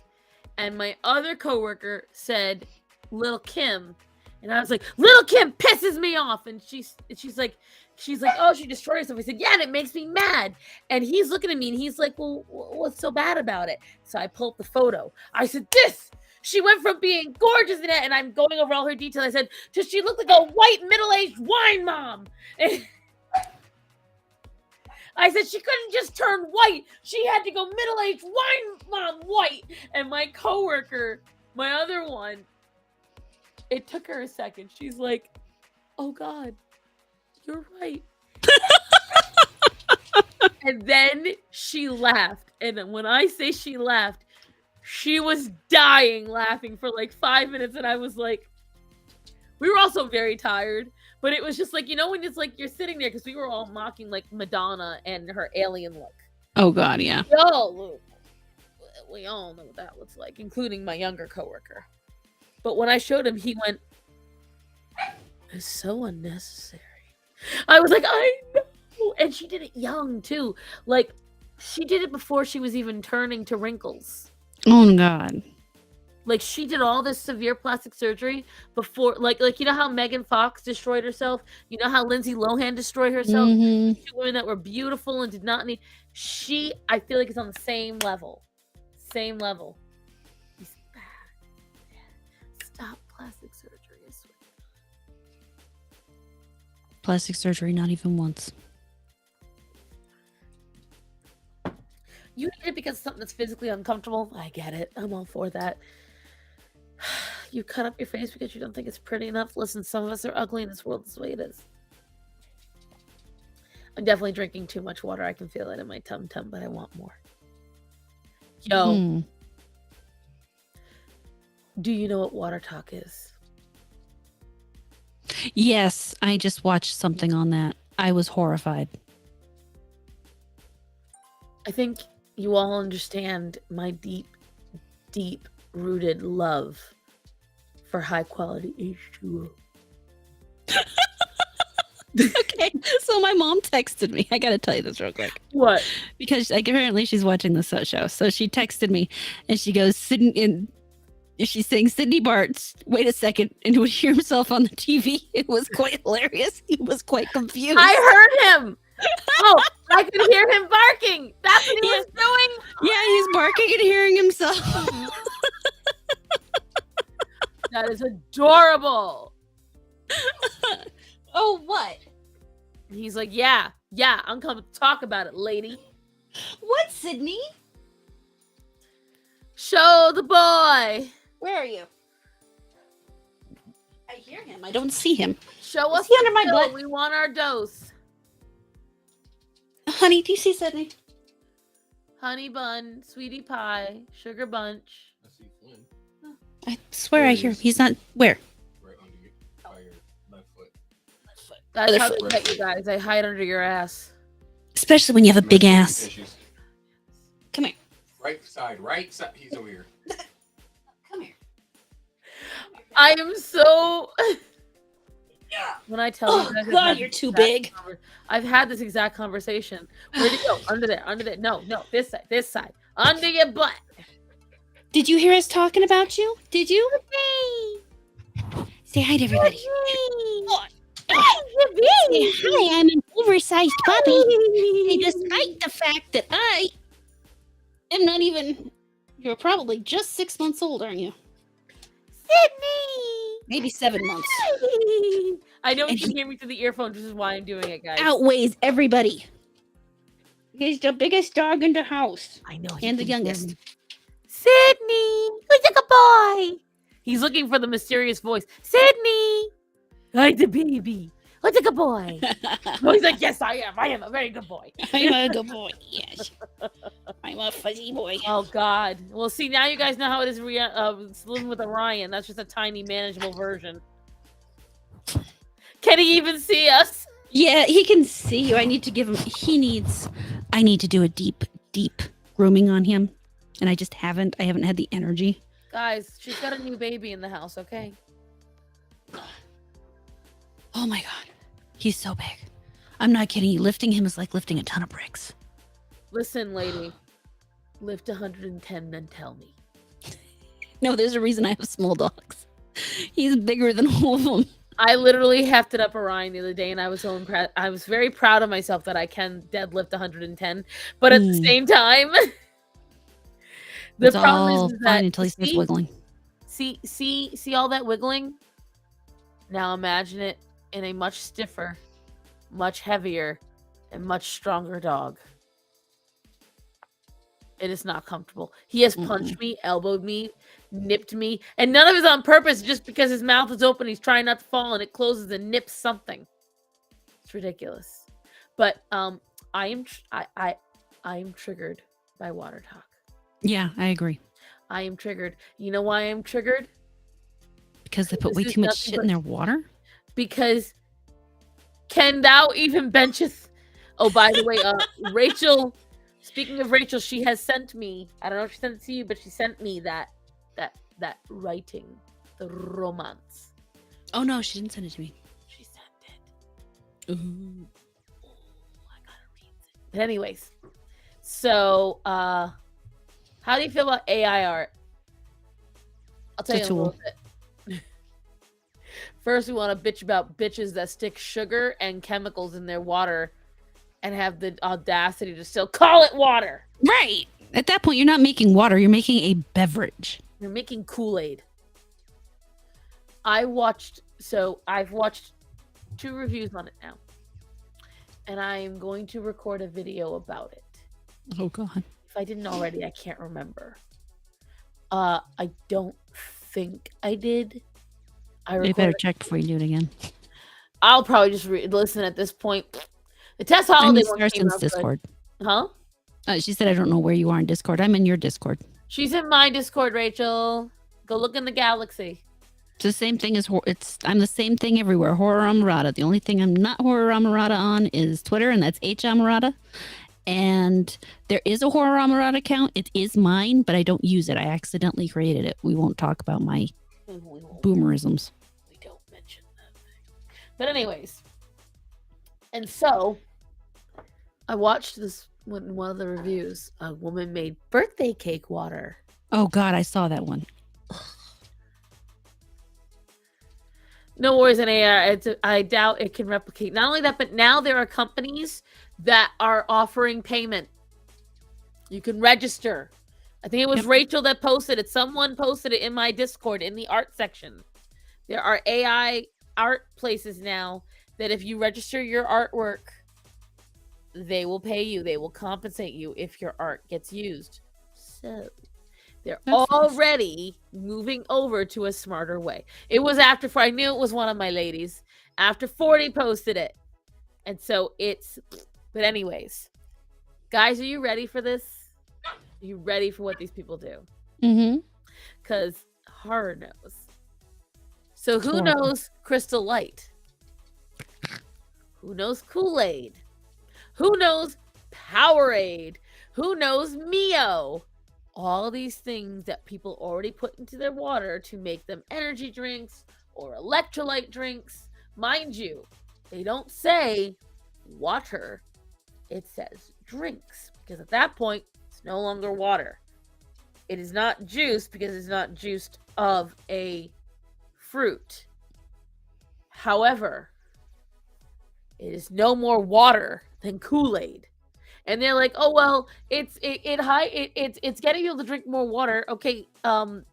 and my other coworker said Lil' Kim, and I was like, Lil' Kim pisses me off, and she's like, oh, she destroyed herself. I said, yeah, and it makes me mad. And he's looking at me, and he's like, well, what's so bad about it? So I pulled the photo. I said, she went from being gorgeous in it, and I'm going over all her details. I said, she looked like a white middle-aged wine mom. I said she couldn't just turn white. She had to go middle-aged wine mom white. And my coworker, my other one, it took her a second. She's like, oh God, you're right. And then she laughed. And when I say she laughed, she was dying laughing for like 5 minutes. And I was like, we were also very tired. But it was just like, when it's like you're sitting there, because we were all mocking like Madonna and her alien look. Oh God, yeah. We all know what that looks like, including my younger coworker. But when I showed him, he went, "It's so unnecessary." I was like, I know, and she did it young too. Like she did it before she was even turning to wrinkles. Oh God. Like she did all this severe plastic surgery before, like you know how Megan Fox destroyed herself. You know how Lindsay Lohan destroyed herself. Mm-hmm. Two women that were beautiful and did not need. I feel like it's on the same level. Same level. He's bad. Stop plastic surgery. I swear. Plastic surgery, not even once. You need it because something that's physically uncomfortable. I get it. I'm all for that. You cut up your face because you don't think it's pretty enough. Listen, some of us are ugly in this world. This way it is. I'm definitely drinking too much water. I can feel it in my tum-tum, but I want more. Yo. Do you know what water talk is? Yes, I just watched something on that. I was horrified. I think you all understand my deep, deep rooted love for high quality H2O. Okay, so my mom texted me. I gotta tell you this real quick. What? Because apparently she's watching the show. So she texted me and she goes, she's saying Sydney Bart's, wait a second, and would hear himself on the TV. It was quite hilarious. He was quite confused. I heard him. Oh, I could hear him barking. That's what he was doing. Yeah, he's barking and hearing himself. That is adorable. Oh, what? He's like, yeah, I'm coming to talk about it, lady. What, Sydney? Show the boy. Where are you? I hear him. I don't see him. Show us he under my butt? We want our dose. Honey, do you see Sydney? Honey bun, sweetie pie, sugar bunch. I see Flynn. I swear I hear him. He's not. Where? Right under you. By your left foot. That's Other how foot. they get you guys. I hide under your ass. Especially when you have a big ass. Issues. Come here. Right side. He's over here. Come here. I am so. When I tell you Oh guys, God, you're too big. I've had this exact conversation. Where'd you go? Under there, under there. No, this side. Under your butt. Did you hear us talking about you? Did you? Say hi to everybody. Oh, say hi, I'm an oversized puppy. And despite the fact that I am not even... You're probably just 6 months old, aren't you? Sydney! Maybe 7 months. I know you And can he hear me through the earphones, which is why I'm doing it, guys. outweighs everybody. He's the biggest dog in the house. I know. And the youngest. Sydney! Who's a good boy? He's looking for the mysterious voice. Sydney! I'm the baby. What's a good boy? Oh, he's like, yes, I am. I am a very good boy. I'm a good boy, yes. I'm a fuzzy boy. Oh, God. Well, see, now you guys know how it is living with Orion. That's just a tiny, manageable version. Can he even see us? Yeah, he can see you. I need to give him... I need to do a deep, deep grooming on him. And I just haven't. I haven't had the energy. Guys, she's got a new baby in the house, okay? Oh my God. He's so big. I'm not kidding you. Lifting him is like lifting a ton of bricks. Listen, lady. Lift 110, then tell me. No, there's a reason I have small dogs. He's bigger than all of them. I literally hefted up Orion the other day, and I was so impressed. I was very proud of myself that I can deadlift 110. But at the same time, the It's problem all is fine that until he starts wiggling. See all that wiggling? Now imagine it in a much stiffer, much heavier, and much stronger dog. It is not comfortable. He has punched me, elbowed me, nipped me, and none of it is on purpose. Just because his mouth is open, he's trying not to fall, and it closes and nips something. It's ridiculous. But I am triggered by water talk. Yeah, I agree. I am triggered. You know why I'm triggered? Because they put way too much shit in their water? Because can thou even bencheth? Oh, by the way, Rachel, speaking of Rachel, she has sent me, I don't know if she sent it to you, but she sent me that writing, the romance. Oh no, she didn't send it to me. She sent it. Ooh. Oh, I gotta read it. But anyways, so how do you feel about AI art? I'll tell you in a little bit. First, we want to bitch about bitches that stick sugar and chemicals in their water and have the audacity to still call it water. Right. At that point, you're not making water. You're making a beverage. You're making Kool-Aid. I've watched 2 reviews on it now. And I'm going to record a video about it. Oh, God. If I didn't already, I can't remember. I don't think I did. You better check before you do it again. I'll probably just listen at this point. The Tess Holiday one came out Discord. good. Huh? She said, I don't know where you are in Discord. I'm in your Discord. She's in my Discord, Rachel. Go look in the galaxy. It's the same thing as I'm the same thing everywhere. Horror Amarata. The only thing I'm not Horror Amarata on is Twitter, and that's H Amarata. And there is a Horror Amarata account. It is mine, but I don't use it. I accidentally created it. We won't talk about my boomerisms. We don't mention that thing. But anyways, and so I watched this one of the reviews. A woman made birthday cake water. Oh God, I saw that one. No worries in AI. I doubt it can replicate. Not only that, but now there are companies that are offering payment. You can register. I think it was Rachel that posted it. Someone posted it in my Discord in the art section. There are AI art places now that if you register your artwork, they will pay you. They will compensate you if your art gets used. So they're already moving over to a smarter way. It was after, I knew it was one of my ladies. After 40 posted it. And so but anyways, guys, are you ready for this? Are you ready for what these people do? Mm-hmm. Because horror knows. So who knows Crystal Light? Who knows Kool-Aid? Who knows Powerade? Who knows Mio? all these things that people already put into their water to make them energy drinks or electrolyte drinks. Mind you, they don't say water, it says drinks, because at that point, it's no longer water. It is not juice because it's not juiced of a fruit. However, it is no more water than Kool-Aid. And they're like, "Oh well, it's getting you to drink more water." Okay, the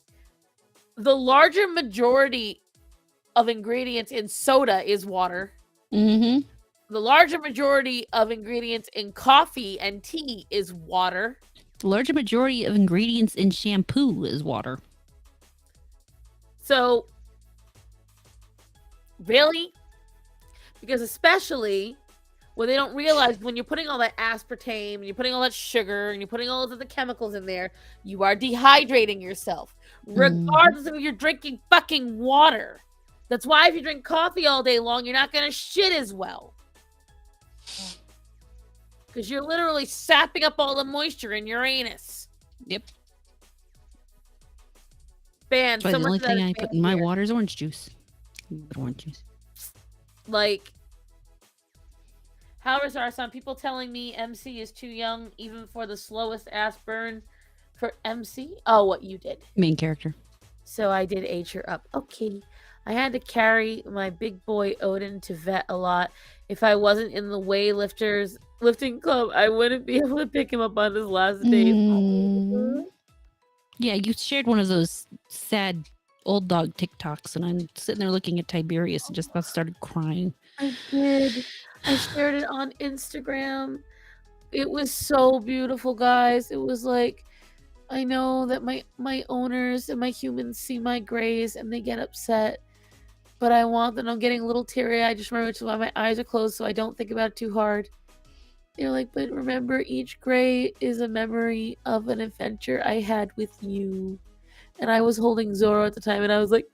larger majority of ingredients in soda is water. Mm-hmm. The larger majority of ingredients in coffee and tea is water. The larger majority of ingredients in shampoo is water. So, really? Because especially what they don't realize, when you're putting all that aspartame and you're putting all that sugar and you're putting all of the chemicals in there, you are dehydrating yourself, regardless of if you're drinking fucking water. That's why if you drink coffee all day long, you're not going to shit as well. Because you're literally sapping up all the moisture in your anus. Yep. Banned. That's why So the much only of that thing is I put banned in my here. water is orange juice. Orange juice. Like, however, there are some people telling me MC is too young even for the slowest ass burn for MC. Oh, what you did. Main character. So I did age her up. Okay. I had to carry my big boy Odin to vet a lot. If I wasn't in the lifting club, I wouldn't be able to pick him up on his last days. Mm. Yeah, you shared one of those sad old dog TikToks, and I'm sitting there looking at Tiberius and just about started crying. I did. I shared it on Instagram. It was so beautiful, guys. It was like, I know that my owners and my humans see my grays and they get upset, but I want them. I'm getting a little teary. I just remember it's why my eyes are closed so I don't think about it too hard. They're like, but remember, each gray is a memory of an adventure I had with you. And I was holding Zoro at the time, and I was like,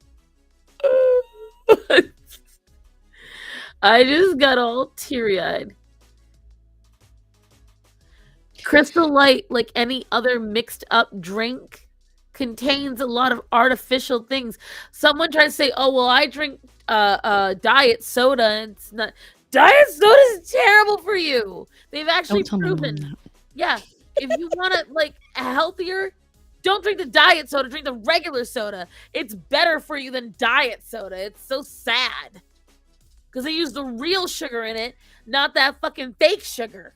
I just got all teary-eyed. Crystal Light, like any other mixed up drink, contains a lot of artificial things. Someone tried to say, "Oh well, I drink diet soda," and it's not. Diet soda is terrible for you. They've actually Don't tell my mom proven. that. Yeah, if you want to like healthier, don't drink the diet soda. Drink the regular soda. It's better for you than diet soda. It's so sad because they use the real sugar in it, not that fucking fake sugar.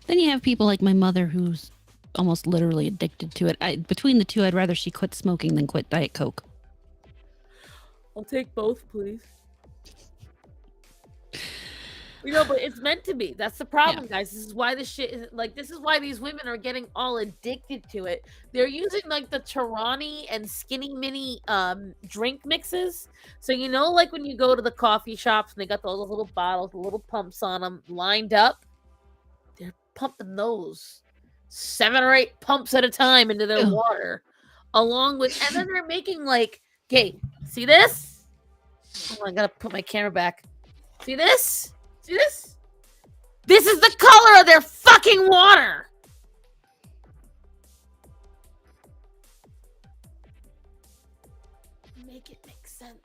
Then you have people like my mother who's almost literally addicted to it. Between the two, I'd rather she quit smoking than quit Diet Coke. I'll take both, please. You know, but it's meant to be. That's the problem, guys. This is why this shit is like. This is why these women are getting all addicted to it. They're using like the Tarani and Skinny Mini drink mixes. So you know, like when you go to the coffee shops and they got those little bottles, the little pumps on them lined up. They're pumping those 7 or 8 pumps at a time into their water, along with, and then they're making like, okay, see this? Oh, I gotta put my camera back. See this? See this? This is the color of their fucking water. Make it make sense.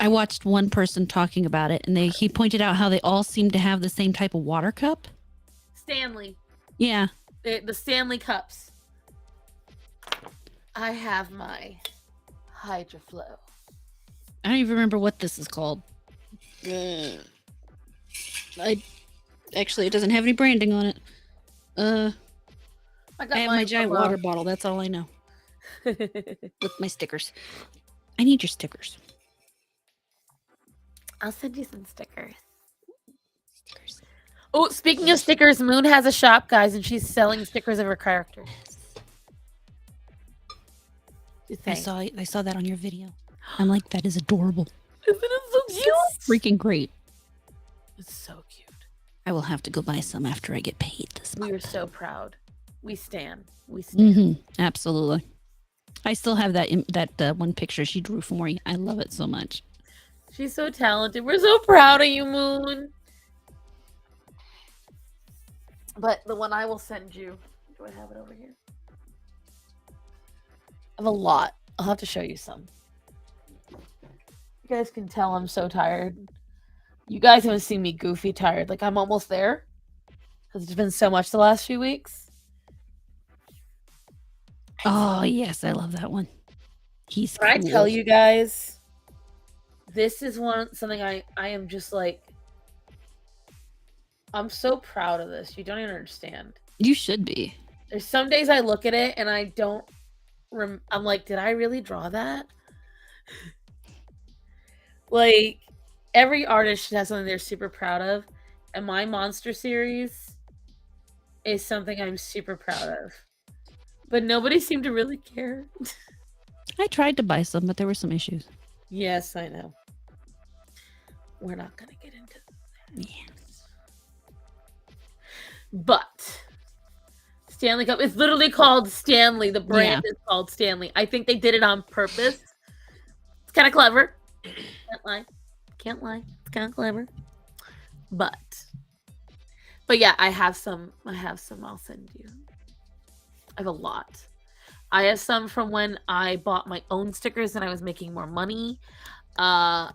I watched one person talking about it, and he pointed out how they all seem to have the same type of water cup. Stanley. Yeah. The Stanley cups. I have my Hydroflow. I don't even remember what this is called. It doesn't have any branding on it. I have my giant water bottle. That's all I know. With my stickers. I need your stickers. I'll send you some stickers. Oh, speaking of stickers, Moon has a shop, guys, and she's selling stickers of her characters. I saw that on your video. I'm like, that is adorable. Isn't it so cute? Freaking great. It's so cute. I will have to go buy some after I get paid this month. We are so proud. We stand. We stand. Absolutely. I still have that one picture she drew for me. I love it so much. She's so talented. We're so proud of you, Moon. But the one I will send you. Do I have it over here? I have a lot. I'll have to show you some. You guys can tell I'm so tired. You guys haven't seen me goofy tired. Like, I'm almost there. Because it's been so much the last few weeks. Oh, yes, I love that one. He's When I cool. tell you guys, this is something I am just like, I'm so proud of this. You don't even understand. You should be. There's some days I look at it and I don't. I'm like, did I really draw that? Like, every artist has something they're super proud of, and my monster series is something I'm super proud of. But nobody seemed to really care. I tried to buy some, but there were some issues. Yes, I know. We're not gonna get into that. Yeah. But Stanley Cup, it's literally called Stanley. The brand is called Stanley. I think they did it on purpose. It's kind of clever. Can't lie. Can't lie. It's kind of clever. But yeah, I have some. I'll send you. I have a lot. I have some from when I bought my own stickers and I was making more money. I'll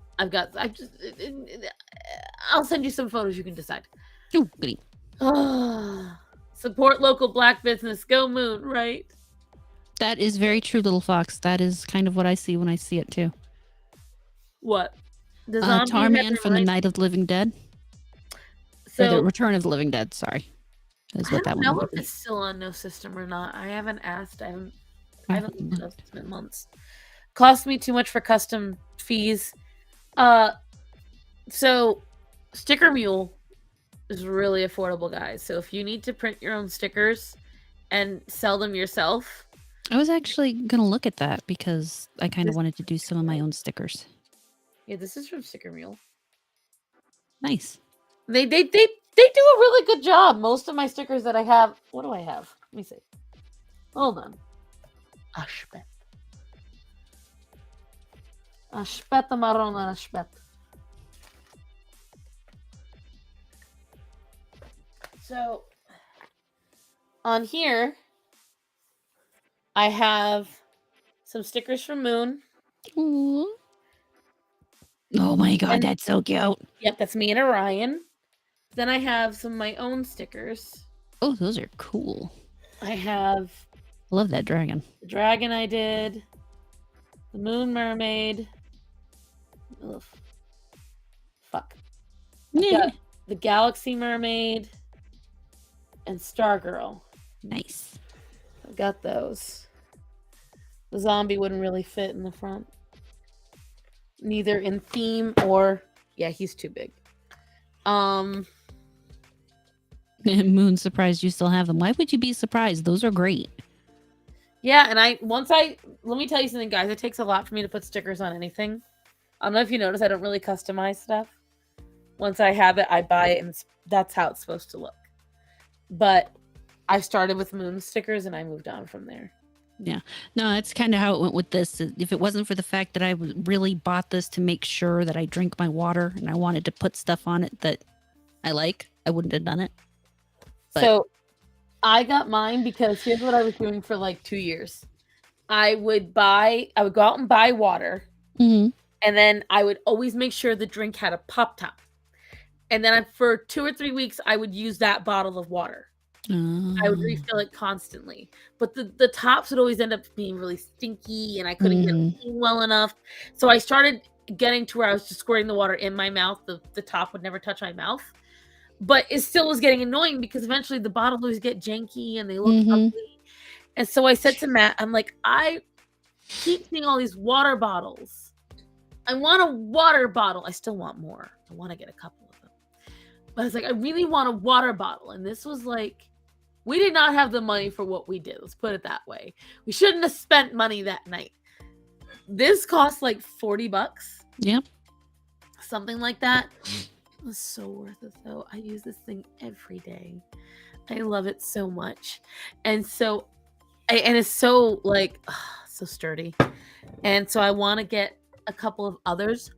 send you some photos. You can decide. Oh, goody. Support local Black business. Go Moon, right? That is very true, Little Fox. That is kind of what I see when I see it too. What? The zombie Tarman from the Night of the Living Dead. Or the So Return of the Living Dead, sorry. Is what I that don't one know would if be. it's still on No System or not. I haven't asked. I haven't looked it up. It's been months. Cost me too much for custom fees. So Sticker Mule is really affordable, guys. So if you need to print your own stickers and sell them yourself, I was actually going to look at that because I kind of wanted to do some of my own stickers. yeah, this is from Sticker Mule. Nice. They do a really good job. Most of my stickers that I have. What do I have? Let me see. Hold on. Ashpet. Ashpet marron ashpet. So on here, I have some stickers from Moon. Ooh. Oh my god, that's so cute. Yep, that's me and Orion. Then I have some of my own stickers. Oh, those are cool. I have Love that dragon. the dragon I did, the moon mermaid. Ugh. Fuck. I've got the galaxy mermaid and Stargirl. Nice. I've got those. The zombie wouldn't really fit in the front. Neither in theme or yeah, he's too big. Moon surprised you still have them. Why would you be surprised? Those are great. Yeah, and let me tell you something, guys. It takes a lot for me to put stickers on anything. I don't know if you notice, I don't really customize stuff. Once I have it, I buy it, and that's how it's supposed to look. But I started with Moon stickers, and I moved on from there. Yeah. No, that's kind of how it went with this. If it wasn't for the fact that I really bought this to make sure that I drink my water and I wanted to put stuff on it that I like, I wouldn't have done it. But so I got mine because here's what I was doing for like 2 years. I would go out and buy water. Mm-hmm. And then I would always make sure the drink had a pop top. And then for 2 or 3 weeks, I would use that bottle of water. I would refill it constantly. But the tops would always end up being really stinky and I couldn't get it clean well enough. So I started getting to where I was just squirting the water in my mouth. The top would never touch my mouth. But it still was getting annoying because eventually the bottles always get janky and they look ugly. And so I said to Matt, I'm like, I keep seeing all these water bottles. I want a water bottle. I still want more. I want to get a couple of them. But I was like, I really want a water bottle. And this was like, we did not have the money for what we did. Let's put it that way. We shouldn't have spent money that night. This cost like $40. Yep. Something like that. It was so worth it though. I use this thing every day. I love it so much. And so, and it's so like, so sturdy. And so I want to get a couple of others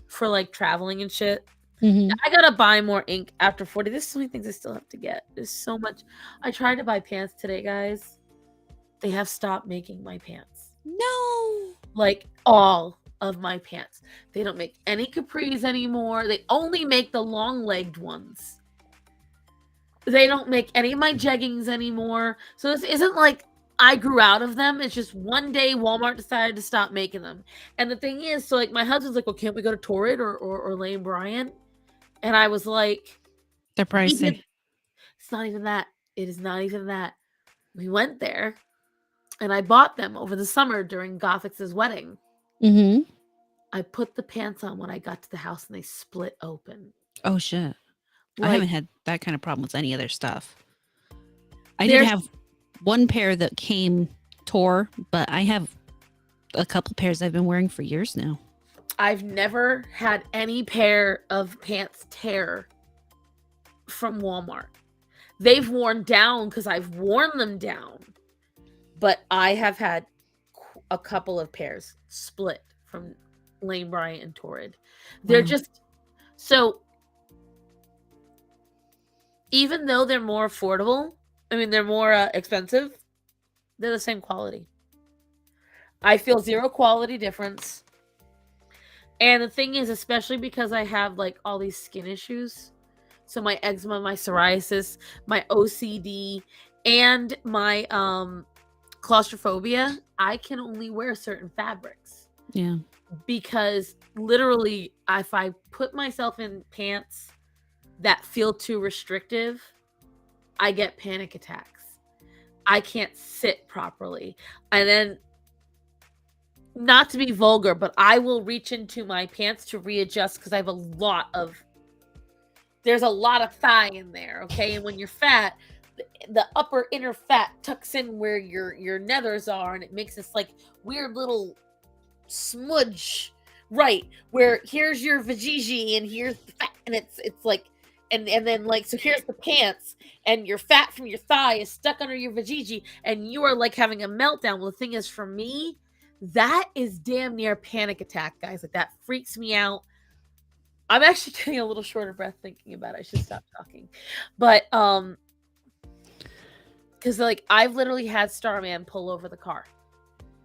for like traveling and shit. Mm-hmm. I gotta buy more ink after 40. There's so many things I still have to get. There's so much. I tried to buy pants today, guys. They have stopped making my pants. No. Like all of my pants. They don't make any capris anymore. They only make the long-legged ones. They don't make any of my jeggings anymore. So this isn't like I grew out of them. It's just one day Walmart decided to stop making them. And the thing is, so like my husband's like, well, can't we go to Torrid or Lane Bryant? And I was like, They're even pricey. it's not even that. It is not even that. We went there and I bought them over the summer during Gothix's wedding. Mm-hmm. I put the pants on when I got to the house and they split open. Oh shit. I Like haven't had that kind of problem with any other stuff. I did there's have one pair that came tore, but I have a couple pairs I've been wearing for years now. I've never had any pair of pants tear from Walmart. They've worn down because I've worn them down, but I have had a couple of pairs split from Lane Bryant and Torrid. They're Wow. just so even though they're more affordable, I mean they're more expensive, they're the same quality. I feel zero quality difference. And the thing is, especially because I have like all these skin issues, so my eczema, my psoriasis, my OCD, and my claustrophobia, I can only wear certain fabrics Yeah. because literally if I put myself in pants that feel too restrictive, I get panic attacks. I can't sit properly. And then not to be vulgar, but I will reach into my pants to readjust because I have there's a lot of thigh in there, okay? And when you're fat, the upper inner fat tucks in where your nethers are, and it makes this like weird little smudge, right? Where here's your vajiji and here's the fat, and it's like and then like so here's the pants and your fat from your thigh is stuck under your vajiji and you are like having a meltdown. Well, the thing is, for me, that is damn near panic attack, guys. Like that freaks me out. I'm actually getting a little short of breath thinking about it. I should stop talking. But because like I've literally had Starman pull over the car.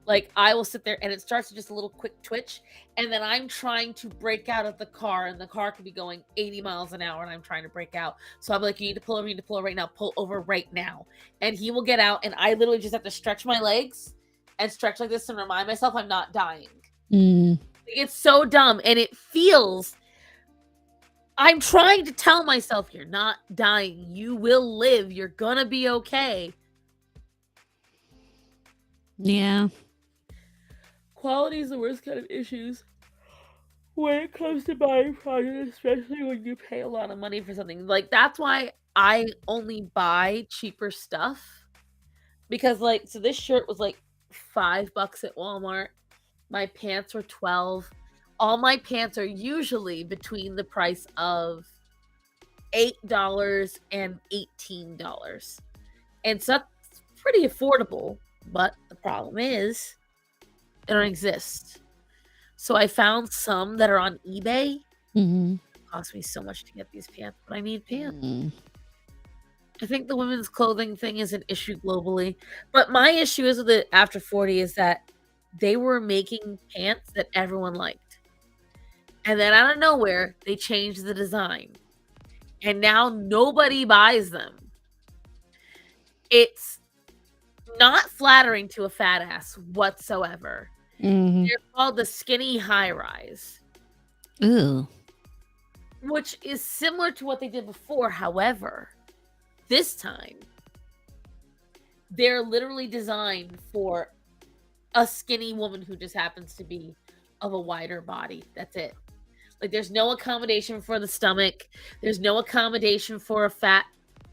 Like I will sit there and it starts with just a little quick twitch, and then I'm trying to break out of the car, and the car could be going 80 miles an hour, and I'm trying to break out. So I'm like, you need to pull over, you need to pull over right now, pull over right now. And he will get out, and I literally just have to stretch my legs and stretch like this and remind myself I'm not dying. Mm. It's so dumb, and it feels. I'm trying to tell myself you're not dying. You will live. You're gonna be okay. Yeah. Quality is the worst kind of issues when it comes to buying products, especially when you pay a lot of money for something. Like that's why I only buy cheaper stuff. Because like so this shirt was like $5 at Walmart. My pants were 12. All my pants are usually between the price of $8 and $18. And so that's pretty affordable. But the problem is they don't exist. So I found some that are on eBay. Mm-hmm. It cost me so much to get these pants, but I need pants. Mm. I think the women's clothing thing is an issue globally. But my issue is with it after 40 is that they were making pants that everyone liked. And then out of nowhere, they changed the design. And now nobody buys them. It's not flattering to a fat ass whatsoever. Mm-hmm. They're called the skinny high rise, Ooh. which is similar to what they did before. However, this time they're literally designed for a skinny woman who just happens to be of a wider body. That's it. Like there's no accommodation for the stomach. There's no accommodation for a fat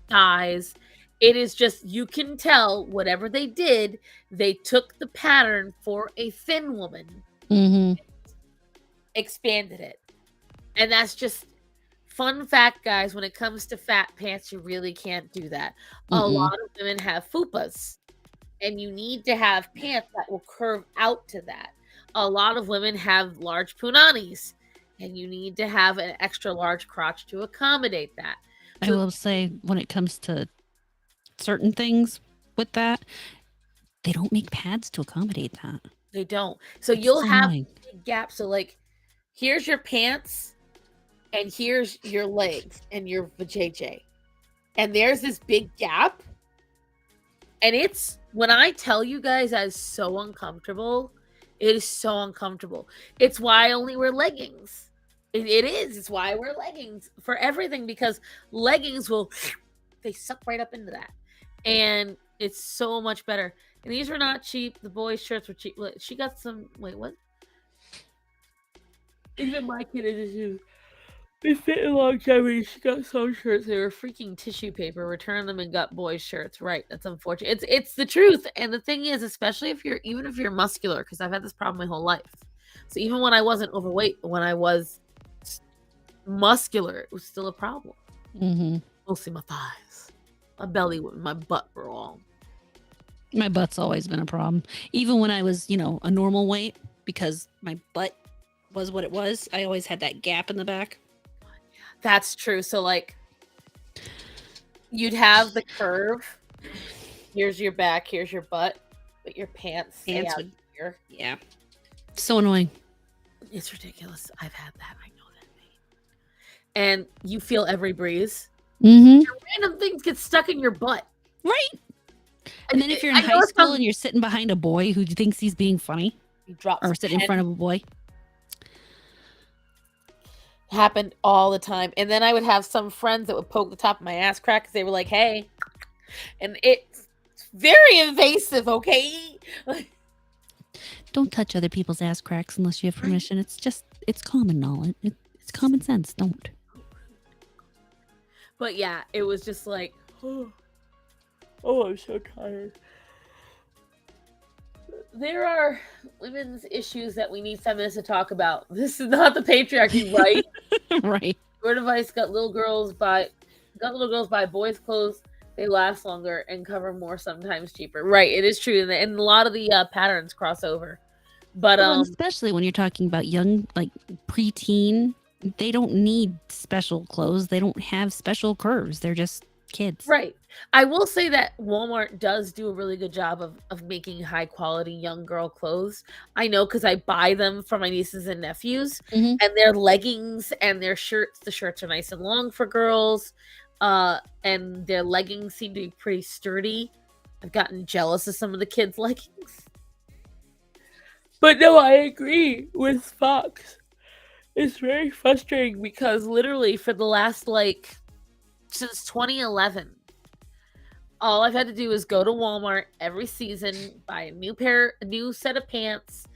thighs. It is just, you can tell whatever they did, they took the pattern for a thin woman, Mm-hmm. expanded it. And that's just fun fact, guys. When it comes to fat pants, you really can't do that. A Mm-mm. lot of women have fupas, and you need to have pants that will curve out to that. A lot of women have large punanis, and you need to have an extra large crotch to accommodate that. I So will say, when it comes to certain things with that, they don't make pads to accommodate that. they don't. So It's you'll so have annoying. big gaps. So like, here's your pants, and here's your legs and your vajayjay, and there's this big gap. And it's when I tell you guys that is so uncomfortable, it is so uncomfortable. It's why I only wear leggings. It is. It's why I wear leggings for everything because leggings will they suck right up into that. And it's so much better. And these were not cheap. The boys' shirts were cheap. Look, she got some wait, what? Even my kid edition. They fit in longevity. She got some shirts. They were freaking tissue paper. Returned them and got boys' shirts. Right. That's unfortunate. It's the truth. And the thing is, especially if you're even if you're muscular, because I've had this problem my whole life. So even when I wasn't overweight, when I was muscular, it was still a problem. Mm-hmm. Mostly my thighs, my belly, my butt were all. My butt's always been a problem. Even when I was, a normal weight, because my butt was what it was, I always had that gap in the back. That's true. So like, you'd have the curve. Here's your back. Here's your butt. But your pants stay out here. Yeah. So annoying. It's ridiculous. I've had that. I know that pain. And you feel every breeze. Mm-hmm. Random things get stuck in your butt. Right. And then if you're in I know high it school sounds- and you're sitting behind a boy who thinks he's being funny, you drop or sitting in front of a boy. Happened all the time. And then I would have some friends that would poke the top of my ass crack because they were like, hey. And it's very invasive, okay? Don't touch other people's ass cracks unless you have permission. It's common knowledge. It's common sense. Don't. But yeah, it was just like, oh, I'm so tired. There are women's issues that we need feminists to talk about. This is not the patriarchy, right? Right. Your device got little girls buy boys' clothes. They last longer and cover more, sometimes cheaper. Right, it is true, and a lot of the patterns cross over. But Well, and especially when you're talking about young, like preteen, they don't need special clothes. They don't have special curves. They're just kids. right. I will say that Walmart does do a really good job of making high quality young girl clothes. I know because I buy them for my nieces and nephews, Mhm. and their leggings and their shirts. The shirts are nice and long for girls, and their leggings seem to be pretty sturdy. I've gotten jealous of some of the kids' leggings. But no, I agree with Fox. It's very frustrating because literally for the last since 2011, all I've had to do is go to Walmart every season, buy a new set of pants.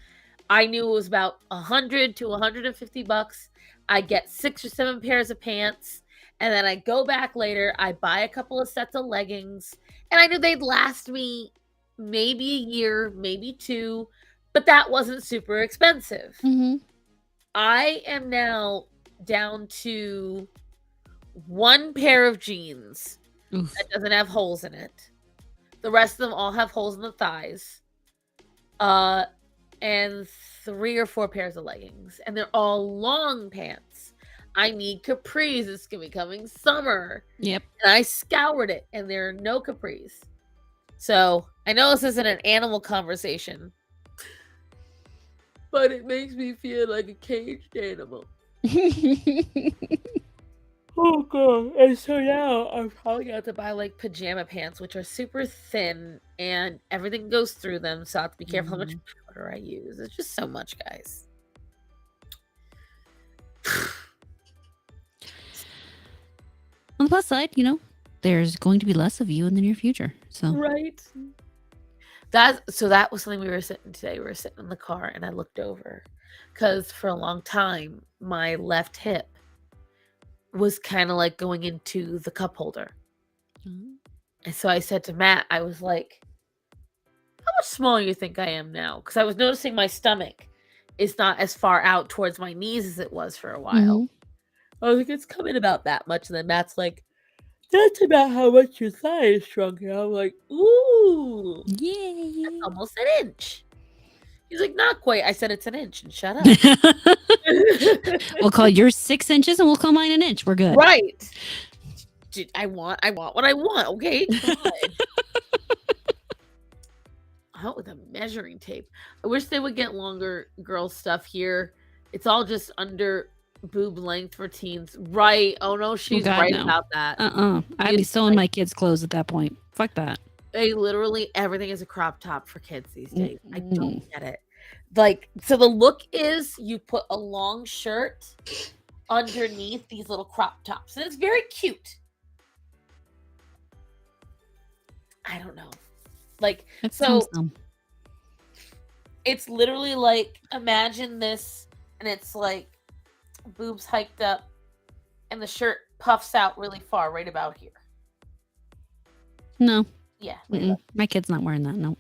I knew it was about $100 to $150. I get 6 or 7 pairs of pants, and then I go back later. I buy a couple of sets of leggings, and I knew they'd last me maybe a year, maybe 2, but that wasn't super expensive. Mm-hmm. I am now down to 1 pair of jeans that doesn't have holes in it. The rest of them all have holes in the thighs. And 3 or 4 pairs of leggings. And they're all long pants. I need capris. It's gonna be coming summer. Yep. And I scoured it, and there are no capris. So I know this isn't an animal conversation, but it makes me feel like a caged animal. Oh god. And so now I'm probably gonna have to buy like pajama pants, which are super thin and everything goes through them, so I have to be careful how much powder I use. It's just so much, guys. On the plus side, there's going to be less of you in the near future. So Right. That was something we were sitting today. We were sitting in the car and I looked over. Because for a long time, my left hip was kind of like going into the cup holder. And so I said to Matt, I was like, how much smaller you think I am now? Because I was noticing my stomach is not as far out towards my knees as it was for a while. I was like, it's coming about that much. And then Matt's like, that's about how much your thigh is shrunk. And I'm like, ooh, Yay. that's almost an inch. He's like, not quite. I said it's an inch and shut up. We'll call yours 6 inches and we'll call mine an inch. We're good. Right. I want what I want, okay? Come on. Out with a measuring tape. I wish they would get longer girl stuff here. It's all just under boob length for teens. Right. Oh no, she's God, right no. about that. I'd be sewing my kids' clothes at that point. Fuck that. They literally everything is a crop top for kids these days. I Mm-mm. don't get it. Like, so the look is you put a long shirt underneath these little crop tops. And it's very cute. I don't know. Like, It so sounds dumb. it's literally like, imagine this, and it's like boobs hiked up, and the shirt puffs out really far, right about here. No. Yeah. Mm-mm. My kid's not wearing that. No.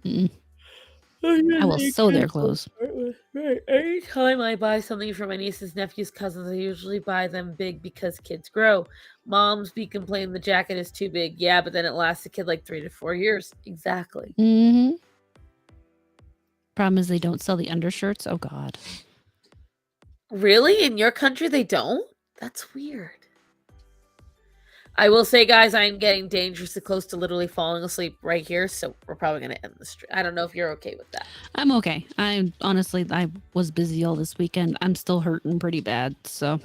Mm-mm. I will sew their clothes. Right. Anytime I buy something for my nieces, nephews, cousins, I usually buy them big because kids grow. Moms be complaining the jacket is too big. Yeah, but then it lasts a kid like 3 to 4 years. Exactly. Mm-hmm. Problem is they don't sell the undershirts. Oh God. Really? In your country, they don't? That's weird. I will say, guys, I'm getting dangerously close to literally falling asleep right here, so we're probably going to end the stream. I don't know if you're okay with that. I'm okay. I was busy all this weekend. I'm still hurting pretty bad. So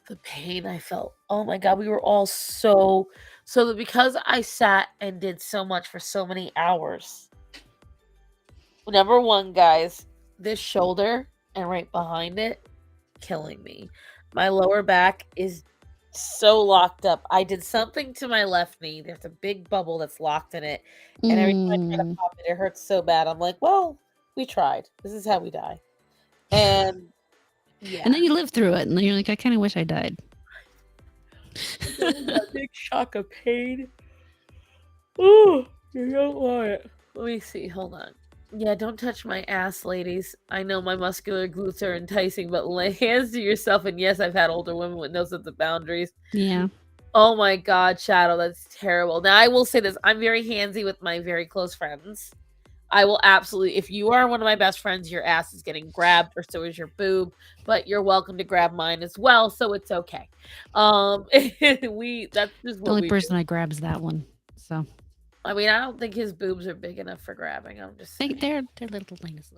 The pain I felt. Oh my God, we were all so that because I sat and did so much for so many hours. Number one, guys, this shoulder and right behind it, killing me. My lower back is so locked up. I did something to my left knee. There's a big bubble that's locked in it. And every time I try to pop it, it hurts so bad. I'm like, well, we tried. This is how we die. And yeah. And then you live through it, and then you're like, I kind of wish I died. That big shock of pain. Ooh, you don't want it. Let me see. Hold on. Yeah, don't touch my ass, ladies. I know my muscular glutes are enticing, but lay hands to yourself. And yes, I've had older women with no sense of boundaries. Yeah. Oh my God, Shadow, that's terrible. Now, I will say this. I'm very handsy with my very close friends. I will absolutely, if you are one of my best friends, your ass is getting grabbed, or so is your boob, but you're welcome to grab mine as well, so it's okay. That's just The what only we person I grab is that one. So I mean, I don't think his boobs are big enough for grabbing. I'm just saying. they're little things.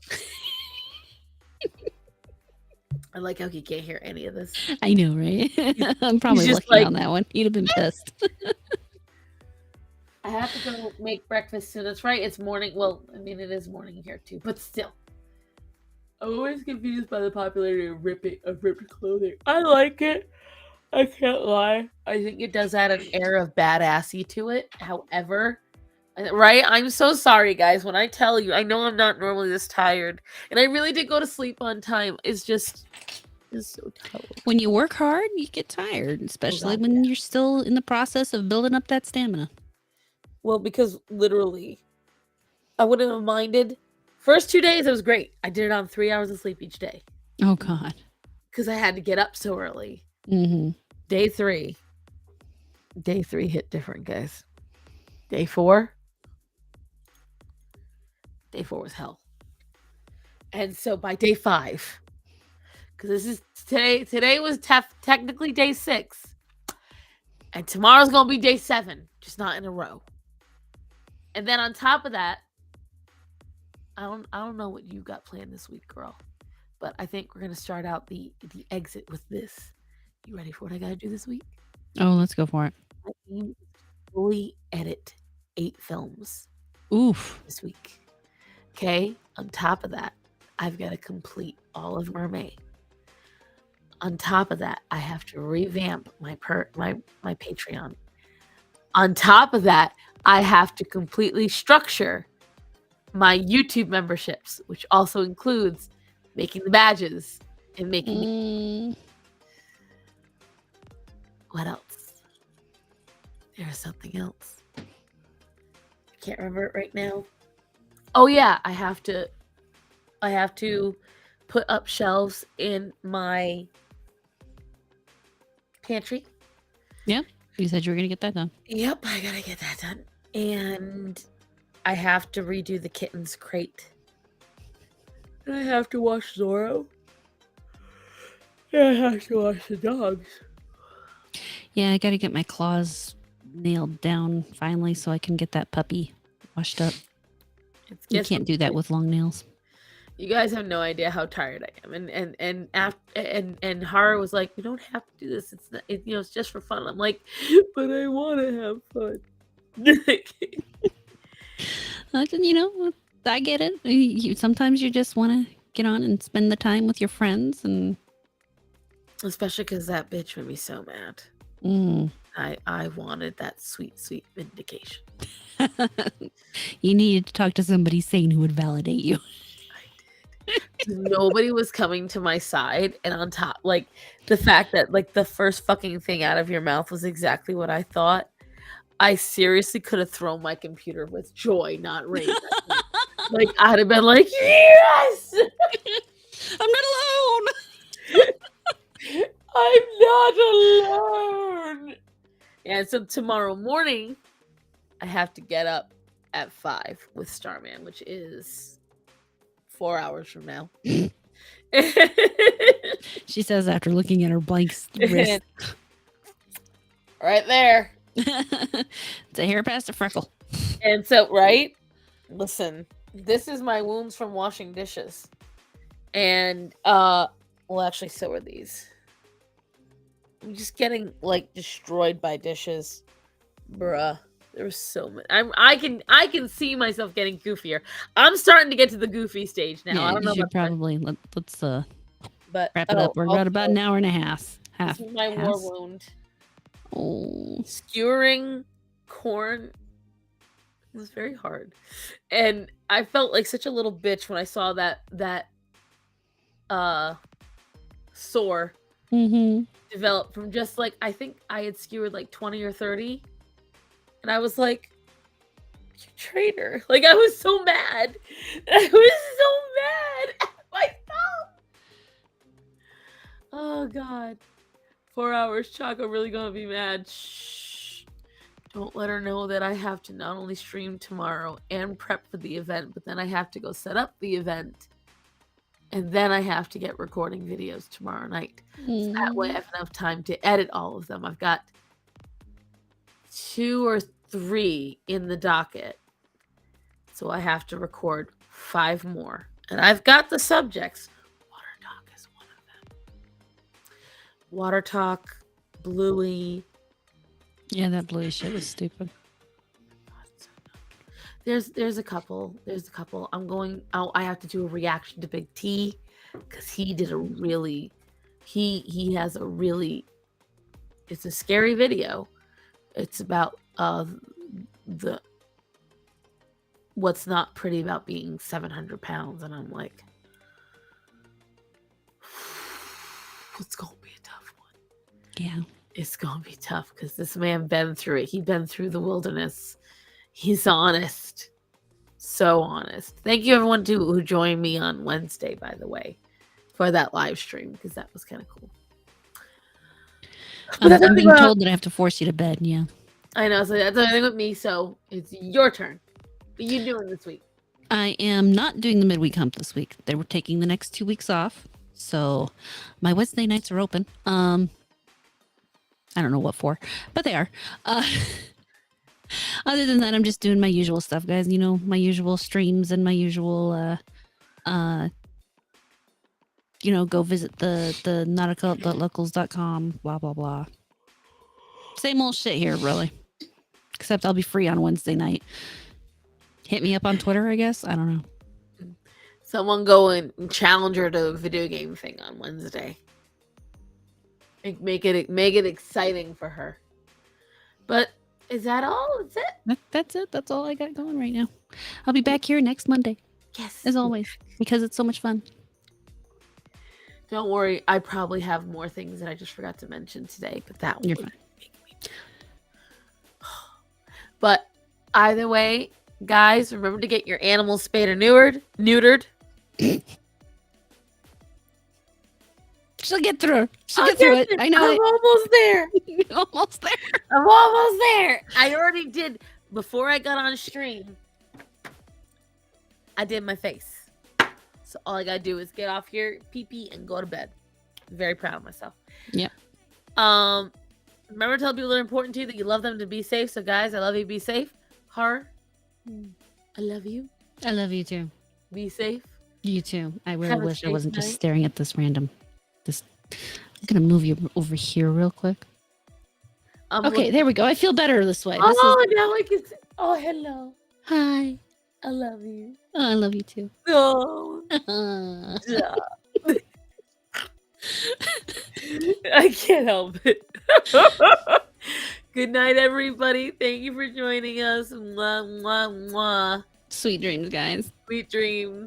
I like how he can't hear any of this. I know, right? I'm probably just lucky like- on that one. He'd have been pissed. I have to go make breakfast soon. That's right. It's morning. Well, I mean, it is morning here too, but still. I'm always confused by the popularity of ripped clothing. I like it. I can't lie. I think it does add an air of badassy to it. However, right? I'm so sorry, guys. When I tell you, I know I'm not normally this tired, and I really did go to sleep on time. It's just so tough. When you work hard, you get tired, especially God, when you're still in the process of building up that stamina. Well, because literally, I wouldn't have minded. First 2 days, it was great. I did it on 3 hours of sleep each day Oh God. because I had to get up so early. Mm-hmm. Day three hit different, guys. Day four was hell. And so by day 5, because this is today was technically day 6, and tomorrow's gonna be day 7, just not in a row. And then on top of that, I don't know what you got planned this week, girl, but I think we're gonna start out the exit with this. You ready for what I gotta do this week? Oh, let's go for it. I aim to fully edit 8 films Oof. this week. Okay. On top of that, I've got to complete all of Mermaid. On top of that, I have to revamp my Patreon. On top of that, I have to completely structure my YouTube memberships, which also includes making the badges and making What else? There's something else. I can't remember it right now. Oh yeah, I have to put up shelves in my pantry. You said you were gonna get that done. Yep, I gotta get that done. And I have to redo the kitten's crate And I have to wash Zorro. And I have to wash the dogs. Yeah, I gotta get my claws nailed down finally so I can get that puppy washed up. You can't do that with long nails. You guys have no idea how tired I am, and Hara was like, "You don't have to do this. It's not, it's just for fun." I'm like, "But I want to have fun." I get it. Sometimes you just want to get on and spend the time with your friends, and especially because that bitch made me so mad. I wanted that sweet, sweet vindication. You needed to talk to somebody sane who would validate you. Nobody was coming to my side, and on top, like the fact that like the first fucking thing out of your mouth was exactly what I thought. I seriously could have thrown my computer with joy, not rage. Like I'd have been like, "Yes, I'm not alone. I'm not alone." And so tomorrow morning, I have to get up at 5 with Starman, which is 4 hours from now. She says after looking at her blank wrist. Right there. It's a hair past a freckle. And so, right? Listen, this is my wounds from washing dishes. And, well, actually, so are these. I'm just getting, like, destroyed by dishes. Bruh. There's so many. I can see myself getting goofier. I'm starting to get to the goofy stage now. Yeah, I don't know. You should probably let's but wrap it up. We're at about an hour and a half. This is my war wound. Oh, skewering corn was very hard, and I felt like such a little bitch when I saw that sore develop from just like I think I had skewered like 20 or 30. And I was like, "You traitor." Like, I was so mad. I was so mad at myself. Oh, God. 4 hours. Choco really gonna be mad. Shh. Don't let her know that I have to not only stream tomorrow and prep for the event, but then I have to go set up the event. And then I have to get recording videos tomorrow night. So that way I have enough time to edit all of them. I've got 2 or 3 in the docket. So I have to record 5 more. And I've got the subjects. Water Talk is one of them. Water Talk, Bluey. Yeah, that Bluey shit was stupid. There's a couple. I have to do a reaction to Big T because he did a really he has a really it's a scary video. It's about the what's not pretty about being 700 pounds, and I'm like, it's gonna be a tough one. Yeah, it's gonna be tough because this man been through it. He's been through the wilderness. He's honest, so honest. Thank you everyone who joined me on Wednesday, by the way, for that live stream because that was kind of cool. I'm being told that I have to force you to bed. Yeah. I know, so that's the thing with me. So it's your turn. What are you doing this week? I am not doing the midweek hump this week. They were taking the next 2 weeks off, so my Wednesday nights are open. I don't know what for, but they are. Other than that, I'm just doing my usual stuff, guys. You know, my usual streams and my usual, go visit the nautica.locals.com, blah blah blah. Same old shit here, really. Except I'll be free on Wednesday night. Hit me up on Twitter, I guess. I don't know. Someone go and challenge her to a video game thing on Wednesday. Make it exciting for her. But is that all? Is it? That's it. That's all I got going right now. I'll be back here next Monday. Yes. As always, because it's so much fun. Don't worry. I probably have more things that I just forgot to mention today, but that You're one. fine. But either way, guys, remember to get your animals spayed or neutered. She'll get through. She'll get through it. I know. I'm almost there. Almost there. I'm almost there. I already did before I got on stream. I did my face. So So all I gotta do is get off here, pee pee, and go to bed. Very proud of myself. Yep. Remember to tell people they're important to you, that you love them, to be safe. So guys, I love you. Be safe. Horror, I love you. I love you too. Be safe. You too. I really Have a wish I safe wasn't just night. staring at this random. I'm gonna move you over here real quick. Okay, there we go. I feel better this way. This is Oh, now I can. Oh, hello. hi. I love you. Oh, I love you too. No. Bye I can't help it. Good night, everybody. Thank you for joining us. Mwah, mwah, mwah. Sweet dreams, guys. Sweet dreams.